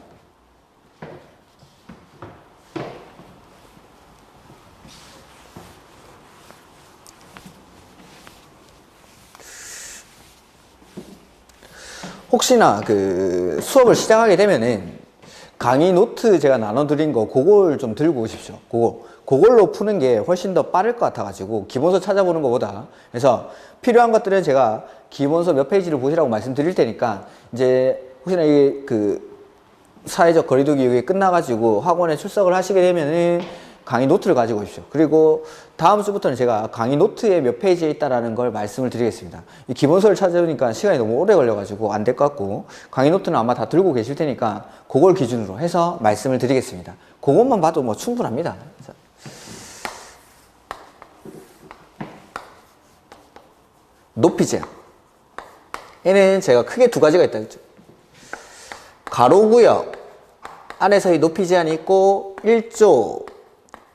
혹시나 그 수업을 시작하게 되면은 강의 노트 제가 나눠드린 거 그걸 좀 들고 오십시오. 그걸로 푸는 게 훨씬 더 빠를 것 같아가지고 기본서 찾아보는 것보다. 그래서 필요한 것들은 제가 기본서 몇 페이지를 보시라고 말씀드릴 테니까 이제 혹시나 이게 그 사회적 거리두기 이게 끝나가지고 학원에 출석을 하시게 되면은 강의 노트를 가지고 오십시오. 그리고 다음 주부터는 제가 강의 노트에 몇 페이지에 있다라는 걸 말씀을 드리겠습니다. 이 기본서를 찾아보니까 시간이 너무 오래 걸려가지고 안 될 것 같고, 강의 노트는 아마 다 들고 계실 테니까 그걸 기준으로 해서 말씀을 드리겠습니다. 그것만 봐도 뭐 충분합니다. 높이 제한. 얘는 제가 크게 두 가지가 있다 했죠. 가로구역 안에서의 높이 제한이 있고 1조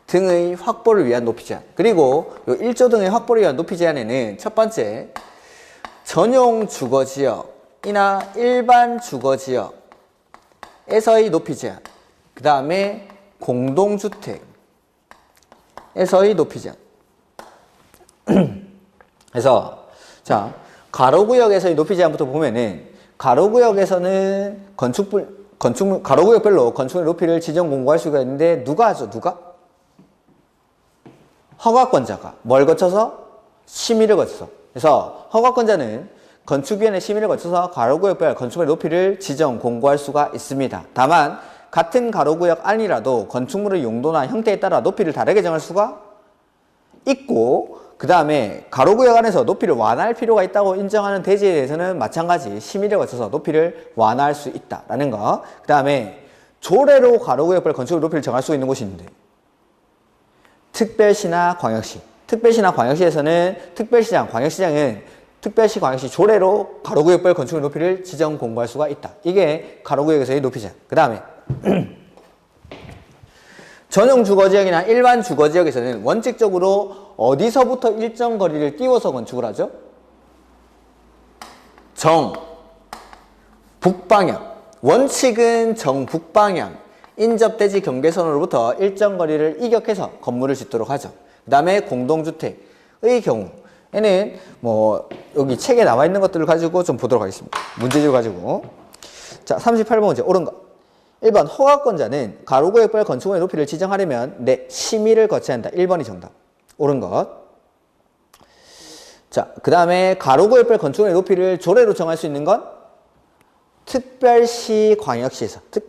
등의 확보를 위한 높이 제한. 그리고 이 1조 등의 확보를 위한 높이 제한에는 첫 번째, 전용 주거지역이나 일반 주거지역에서의 높이 제한. 그 다음에 공동주택에서의 높이 제한. 그래서 자, 가로구역에서의 높이 제한부터 보면은 가로구역에서는 가로구역별로 건축물의 높이를 지정 공고할 수가 있는데 누가 하죠? 누가? 허가권자가 뭘 거쳐서? 심의를 거쳐서. 그래서 허가권자는 건축위원회 심의를 거쳐서 가로구역별 건축물의 높이를 지정 공고할 수가 있습니다. 다만 같은 가로구역 안이라도 건축물의 용도나 형태에 따라 높이를 다르게 정할 수가 있고, 그 다음에 가로구역 안에서 높이를 완화할 필요가 있다고 인정하는 대지에 대해서는 마찬가지 심의를 거쳐서 높이를 완화할 수 있다라는 거. 그 다음에 조례로 가로구역별 건축물 높이를 정할 수 있는 곳이 있는데 특별시나 광역시. 특별시나 광역시에서는 특별시장, 광역시장은 특별시, 광역시 조례로 가로구역별 건축물 높이를 지정 공고할 수가 있다. 이게 가로구역에서의 높이죠. 그 다음에 전용 주거지역이나 일반 주거지역에서는 원칙적으로 어디서부터 일정 거리를 띄워서 건축을 하죠? 북방향. 원칙은 정북방향. 인접대지 경계선으로부터 일정 거리를 이격해서 건물을 짓도록 하죠. 그 다음에 공동주택의 경우에는 뭐 여기 책에 나와 있는 것들을 가지고 좀 보도록 하겠습니다. 문제집을 가지고. 자, 38번 문제 옳은 거. 1번 허가권자는 가로구역별 건축물의 높이를 지정하려면 심의를 거쳐야 한다. 1번이 정답. 옳은 것. 자, 그 다음에 가로구역별 건축물의 높이를 조례로 정할 수 있는 건 특별시, 광역시에서. 그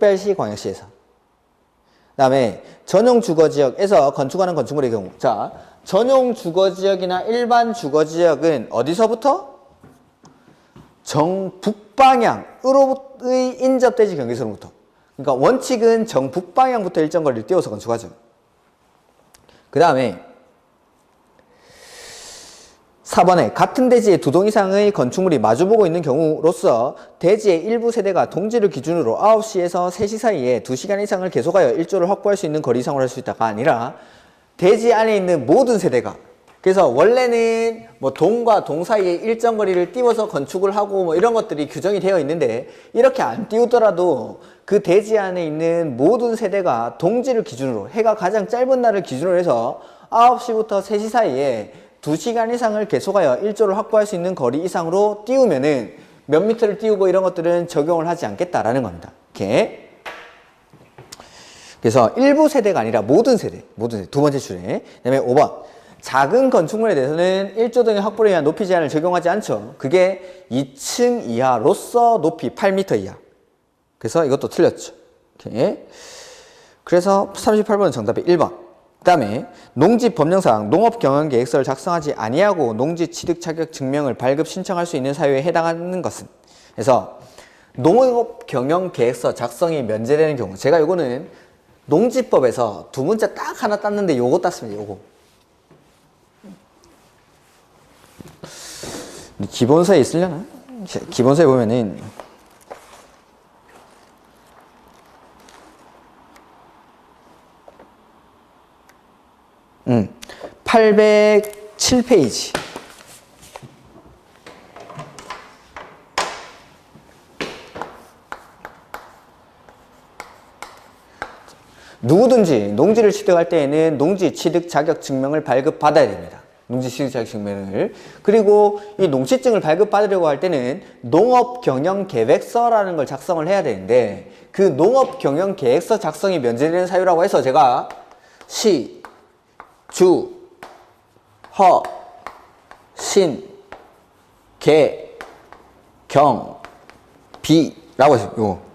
다음에 전용 주거지역에서 건축하는 건축물의 경우. 자, 전용 주거지역이나 일반 주거지역은 어디서부터? 정북방향으로의 인접대지 경계선으로부터. 그러니까 원칙은 정북방향부터 일정 거리를 띄워서 건축하죠. 그 다음에 4번에 같은 대지에 두 동 이상의 건축물이 마주보고 있는 경우로서 대지의 일부 세대가 동지를 기준으로 9시에서 3시 사이에 2시간 이상을 계속하여 일조를 확보할 수 있는 거리 이상으로 할 수 있다가 아니라 대지 안에 있는 모든 세대가, 그래서 원래는 뭐 동과 동 사이에 일정 거리를 띄워서 건축을 하고 뭐 이런 것들이 규정이 되어 있는데 이렇게 안 띄우더라도 그 대지 안에 있는 모든 세대가 동지를 기준으로, 해가 가장 짧은 날을 기준으로 해서 9시부터 3시 사이에 2시간 이상을 계속하여 일조를 확보할 수 있는 거리 이상으로 띄우면은 몇 미터를 띄우고 이런 것들은 적용을 하지 않겠다라는 겁니다. 이렇게. 그래서 일부 세대가 아니라 모든 세대. 두 번째 줄에. 그다음에 5번. 작은 건축물에 대해서는 1조 등의 확보를 위한 높이 제한을 적용하지 않죠. 그게 2층 이하로서 높이 8m 이하. 그래서 이것도 틀렸죠. 이렇게. 그래서 38번은 정답이 1번. 그 다음에 농지 법령상 농업경영계획서를 작성하지 아니하고 농지 취득 자격 증명을 발급 신청할 수 있는 사유에 해당하는 것은. 그래서 농업경영계획서 작성이 면제되는 경우, 제가 요거는 농지법에서 두 문자 딱 하나 땄는데 요거 땄습니다. 요거. 기본서에 있으려나? 기본서에 보면은 807페이지. 누구든지 농지를 취득할 때에는 농지 취득 자격 증명을 발급받아야 됩니다. 농지 취득 자격 증명을. 그리고 이 농지증을 발급받으려고 할 때는 농업경영계획서라는 걸 작성을 해야 되는데, 그 농업경영계획서 작성이 면제되는 사유라고 해서 제가 시, 주, 허, 신, 개, 경, 비라고 했어요. 요거.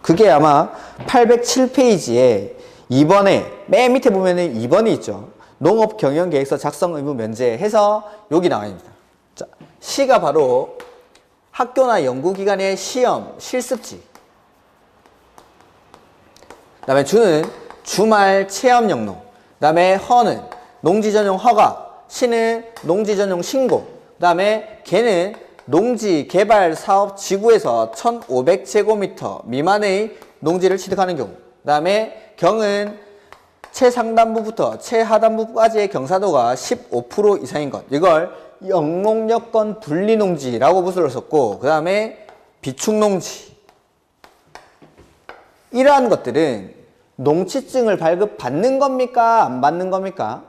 그게 아마 807페이지에 2번에 맨 밑에 보면은 2번이 있죠. 농업경영계획서 작성 의무 면제 해서 여기 나와 있습니다. 자, 시가 바로 학교나 연구기관의 시험, 실습지. 그 다음에 주는 주말 체험 영농. 그 다음에 허는 농지 전용 허가. 시는 농지 전용 신고. 그 다음에 개는 농지 개발 사업 지구에서 1500제곱미터 미만의 농지를 취득하는 경우. 그 다음에 경은 최상단부부터 최하단부까지의 경사도가 15% 이상인 것. 이걸 영농여건 분리농지라고 부수를 썼고, 그 다음에 비축농지. 이러한 것들은 농지증을 발급받는 겁니까? 안 받는 겁니까?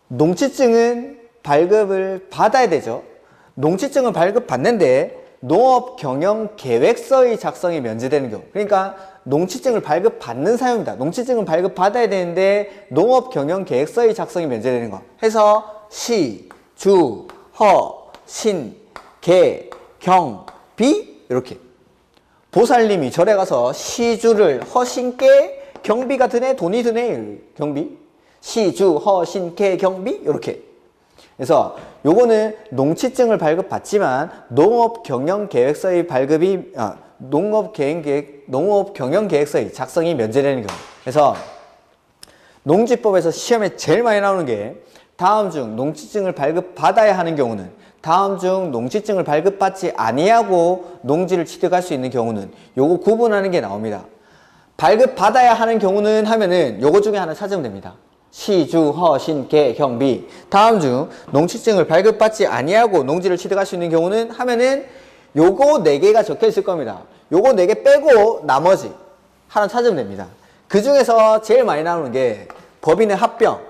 농지증은 발급을 받아야 되죠. 농지증을 발급받는데 농업경영계획서의 작성이 면제되는 경우. 그러니까 농지증을 발급받는 사유입니다. 농지증을 발급받아야 되는데 농업경영계획서의 작성이 면제되는 거. 해서 시, 주, 허, 신, 개, 경, 비 이렇게. 보살님이 절에 가서 시주를 허신께 경비가 드네, 돈이 드네, 경비. 시주, 허신, 개, 경비 이렇게. 그래서 요거는 농지증을 발급받지만 농업경영계획서의 발급이 농업경영계획서의 작성이 면제되는 경우. 그래서 농지법에서 시험에 제일 많이 나오는 게 다음 중 농지증을 발급받아야 하는 경우는, 다음 중 농지증을 발급받지 아니하고 농지를 취득할 수 있는 경우는, 요거 구분하는 게 나옵니다. 발급받아야 하는 경우는 하면은 요거 중에 하나 찾으면 됩니다. 시, 주, 허, 신, 개, 경, 비. 다음 중 농지증을 발급받지 아니하고 농지를 취득할 수 있는 경우는 하면은 요거 4개가 적혀 있을 겁니다. 요거 4개 빼고 나머지 하나 찾으면 됩니다. 그 중에서 제일 많이 나오는 게 법인의 합병,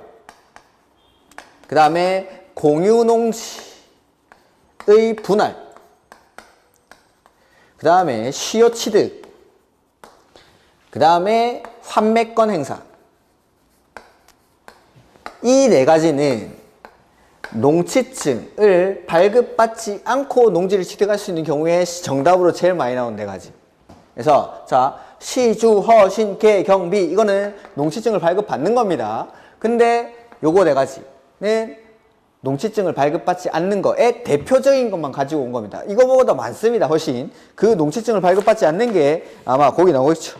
그 다음에 공유농지의 분할, 그 다음에 시효취득, 그 다음에 환매권 행사. 이 4가지는 농지증을 발급받지 않고 농지를 취득할 수 있는 경우에 정답으로 제일 많이 나온 4가지. 그래서 자, 시, 주, 허, 신, 개, 경, 비 이거는 농지증을 발급받는 겁니다. 근데 요거 4가지는 농지증을 발급받지 않는 거에 대표적인 것만 가지고 온 겁니다. 이거보다 많습니다. 훨씬. 그 농지증을 발급받지 않는 게 아마 거기 나오고 있죠.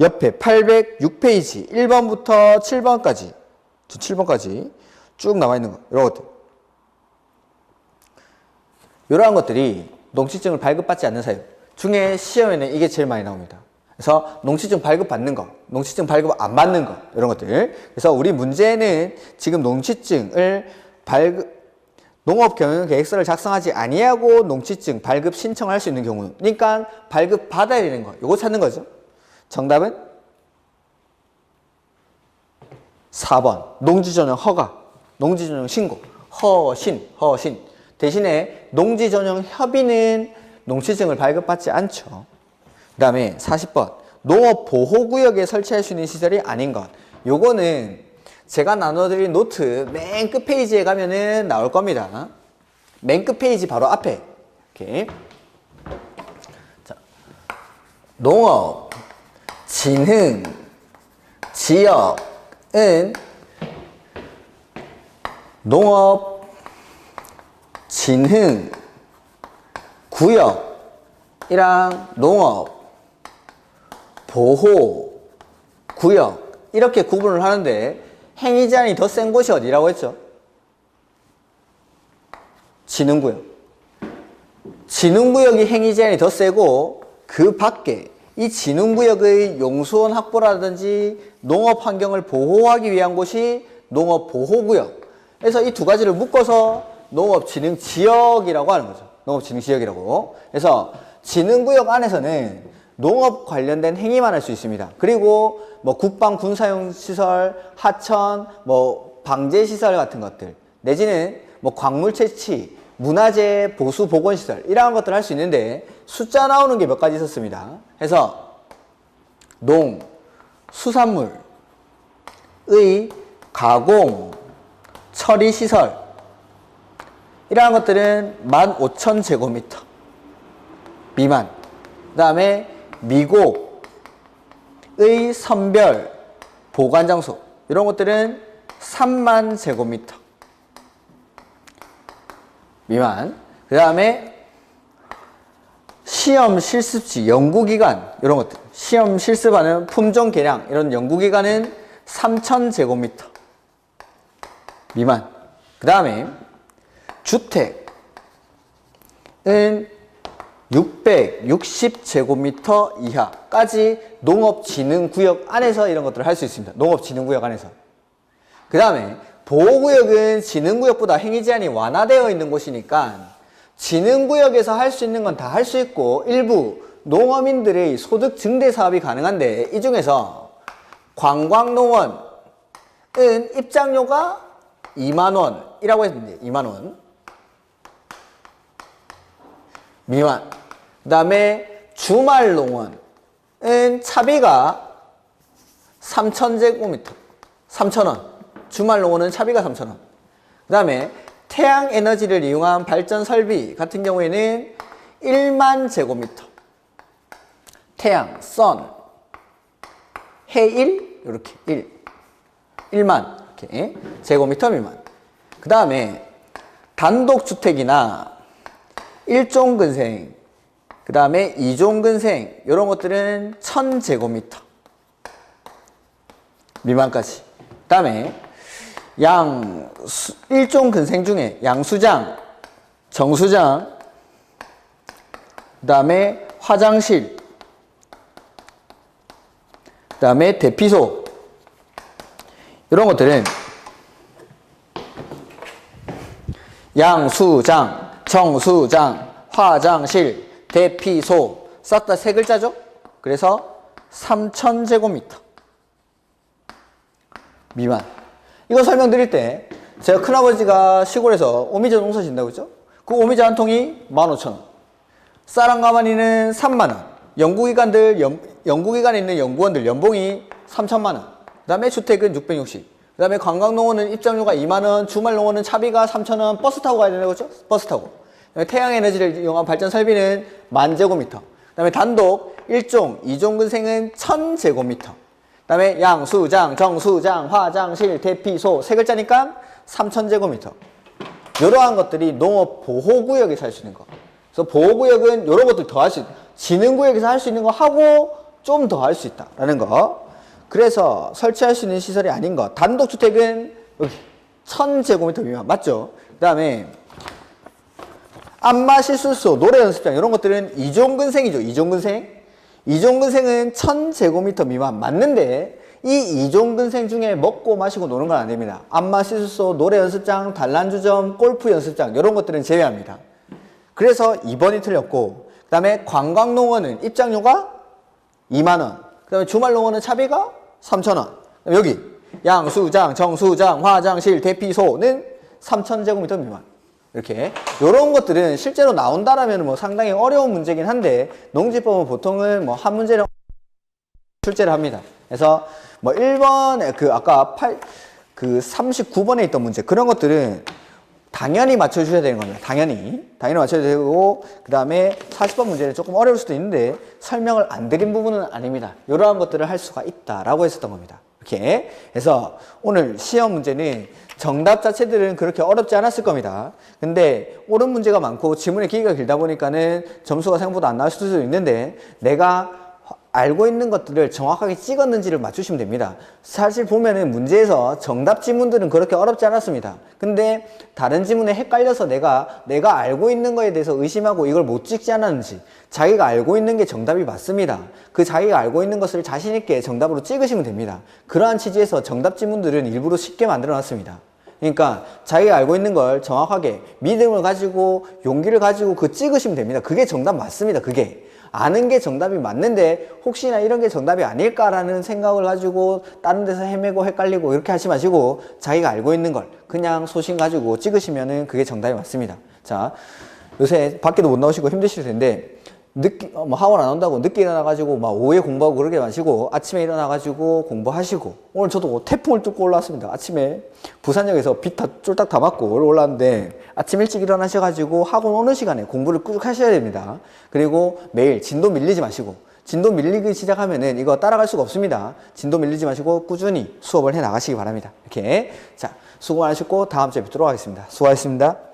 옆에 806페이지 1번부터 7번까지 7번까지 쭉 남아있는 거, 이런 것들. 이러한 것들이 농지증을 발급받지 않는 사유 중에 시험에는 이게 제일 많이 나옵니다. 그래서 농지증 발급받는 거, 농지증 발급 안 받는 거, 이런 것들. 그래서 우리 문제는 지금 농지증을 농업경영계획서를 작성하지 아니하고 농지증 발급 신청할 수 있는 경우, 그러니까 발급 받아야 되는 거, 요거 찾는 거죠. 정답은 4번 농지전용 허가, 농지전용 신고, 허신. 대신에 농지 전용 협의는 농취증을 발급받지 않죠. 그 다음에 40번. 농업보호구역에 설치할 수 있는 시설이 아닌 것. 요거는 제가 나눠드린 노트 맨 끝 페이지에 가면은 나올 겁니다. 맨 끝 페이지 바로 앞에. 이렇게. 자, 농업, 진흥, 지역은 농업, 진흥, 구역이랑 농업, 보호, 구역 이렇게 구분을 하는데 행위 제한이 더 센 곳이 어디라고 했죠? 진흥구역. 진흥구역이 행위 제한이 더 세고 그 밖에 이 진흥구역의 용수원 확보라든지 농업 환경을 보호하기 위한 곳이 농업보호구역. 그래서 이 두 가지를 묶어서 농업진흥지역이라고 하는 거죠. 농업진흥지역이라고. 그래서 진흥구역 안에서는 농업 관련된 행위만 할 수 있습니다. 그리고 뭐 국방 군사용 시설, 하천, 뭐 방제 시설 같은 것들, 내지는 뭐 광물 채취, 문화재 보수 보건 시설 이러한 것들을 할 수 있는데 숫자 나오는 게 몇 가지 있었습니다. 그래서 농, 수산물의 가공, 처리 시설 이러한 것들은 15,000제곱미터 미만. 그 다음에 미곡의 선별, 보관장소 이런 것들은 30,000제곱미터 미만. 그 다음에 시험 실습지, 연구기관 이런 것들, 시험 실습하는 품종 개량 이런 연구기관은 3,000제곱미터 미만. 그 다음에 주택은 660제곱미터 이하까지 농업진흥구역 안에서 이런 것들을 할 수 있습니다. 농업진흥구역 안에서. 그 다음에 보호구역은 진흥구역보다 행위 제한이 완화되어 있는 곳이니까 진흥구역에서 할 수 있는 건 다 할 수 있고 일부 농어민들의 소득 증대 사업이 가능한데 이 중에서 관광농원은 입장료가 20,000원이라고 했는데 20,000원 미만. 그 다음에 주말농원은 차비가 3,000제곱미터 3,000원. 주말농원은 차비가 3,000원. 그 다음에 태양에너지를 이용한 발전 설비 같은 경우에는 10,000제곱미터. 태양, 선, 해일 이렇게 1만 이렇게 제곱미터 미만. 그 다음에 단독주택이나 1종근생, 그 다음에 2종근생 이런 것들은 1,000제곱미터 미만까지. 그 다음에 1종근생 중에 양수장, 정수장, 그 다음에 화장실, 그 다음에 대피소 이런 것들은 양수장, 정수장, 화장실, 대피소 싹 다 세 글자죠? 그래서 3,000제곱미터 미만. 이거 설명드릴 때 제가 큰아버지가 시골에서 오미자 농사 짓는다고 했죠? 그 오미자 한 통이 15,000원. 쌀 한 가마니는 30,000원. 연구기관에 있는 연구원들 연봉이 3,000,000원. 그 다음에 주택은 660. 그 다음에 관광농원은 입장료가 20,000원, 주말농원은 차비가 3,000원, 버스 타고 가야 된다고 했죠? 버스 타고. 태양에너지를 이용한 발전 설비는 10,000제곱미터. 그 다음에 단독 1종, 2종근생은 1,000제곱미터. 그 다음에 양수장, 정수장, 화장실, 대피소 세 글자니까 3,000제곱미터. 이러한 것들이 농업보호구역에서 할 수 있는 거. 그래서 보호구역은 이런 것들 더 할 수 있다. 진흥구역에서 할 수 있는 거 하고 좀 더 할 수 있다라는 거. 그래서 설치할 수 있는 시설이 아닌 것. 단독주택은 여기 1,000제곱미터 미만. 맞죠? 그 다음에 안마실술소, 노래연습장 이런 것들은 2종근생이죠. 2종근생. 2종근생은 1,000제곱미터 미만. 맞는데 이 2종근생 중에 먹고 마시고 노는 건 안 됩니다. 안마실술소, 노래연습장, 단란주점, 골프연습장 이런 것들은 제외합니다. 그래서 2번이 틀렸고, 그 다음에 관광농원은 입장료가 20,000원. 그 다음에 주말농원은 차비가 3,000원. 여기 양수장, 정수장, 화장실, 대피소는 3,000제곱미터 미만. 이렇게 요런 것들은 실제로 나온다라면 뭐 상당히 어려운 문제긴 한데 농지법은 보통은 뭐 한 문제를 출제를 합니다. 그래서 뭐 1번 아까 39번에 있던 문제 그런 것들은 당연히 맞춰주셔야 되는 겁니다. 당연히 맞춰야 되고 그 다음에 40번 문제는 조금 어려울 수도 있는데 설명을 안 드린 부분은 아닙니다. 이러한 것들을 할 수가 있다라고 했었던 겁니다. 이렇게 해서 오늘 시험 문제는 정답 자체들은 그렇게 어렵지 않았을 겁니다. 근데 옳은 문제가 많고 지문의 길이가 길다 보니까는 점수가 생각보다 안 나올 수도 있는데 내가 알고 있는 것들을 정확하게 찍었는지를 맞추시면 됩니다. 사실 보면은 문제에서 정답 지문들은 그렇게 어렵지 않았습니다. 근데 다른 지문에 헷갈려서 내가 알고 있는 거에 대해서 의심하고 이걸 못 찍지 않았는지 자기가 알고 있는 게 정답이 맞습니다. 그 자기가 알고 있는 것을 자신 있게 정답으로 찍으시면 됩니다. 그러한 취지에서 정답 지문들은 일부러 쉽게 만들어 놨습니다. 그러니까 자기가 알고 있는 걸 정확하게 믿음을 가지고 용기를 가지고 그 찍으시면 됩니다. 그게 정답 맞습니다. 그게 아는 게 정답이 맞는데 혹시나 이런 게 정답이 아닐까라는 생각을 가지고 다른 데서 헤매고 헷갈리고 이렇게 하지 마시고 자기가 알고 있는 걸 그냥 소신 가지고 찍으시면은 그게 정답이 맞습니다. 자, 요새 밖에도 못 나오시고 힘드실 텐데 학원 안 온다고 늦게 일어나가지고 막 오후에 공부하고 그러게 마시고 아침에 일어나가지고 공부하시고 오늘 저도 태풍을 뚫고 올라왔습니다. 아침에 부산역에서 비 쫄딱 다 맞고 올라왔는데 아침 일찍 일어나셔가지고 학원 오는 시간에 공부를 꾹 하셔야 됩니다. 그리고 매일 진도 밀리지 마시고 진도 밀리기 시작하면은 이거 따라갈 수가 없습니다. 진도 밀리지 마시고 꾸준히 수업을 해 나가시기 바랍니다. 이렇게 자 수고 많으셨고 다음 주에 뵙도록 하겠습니다. 수고하셨습니다.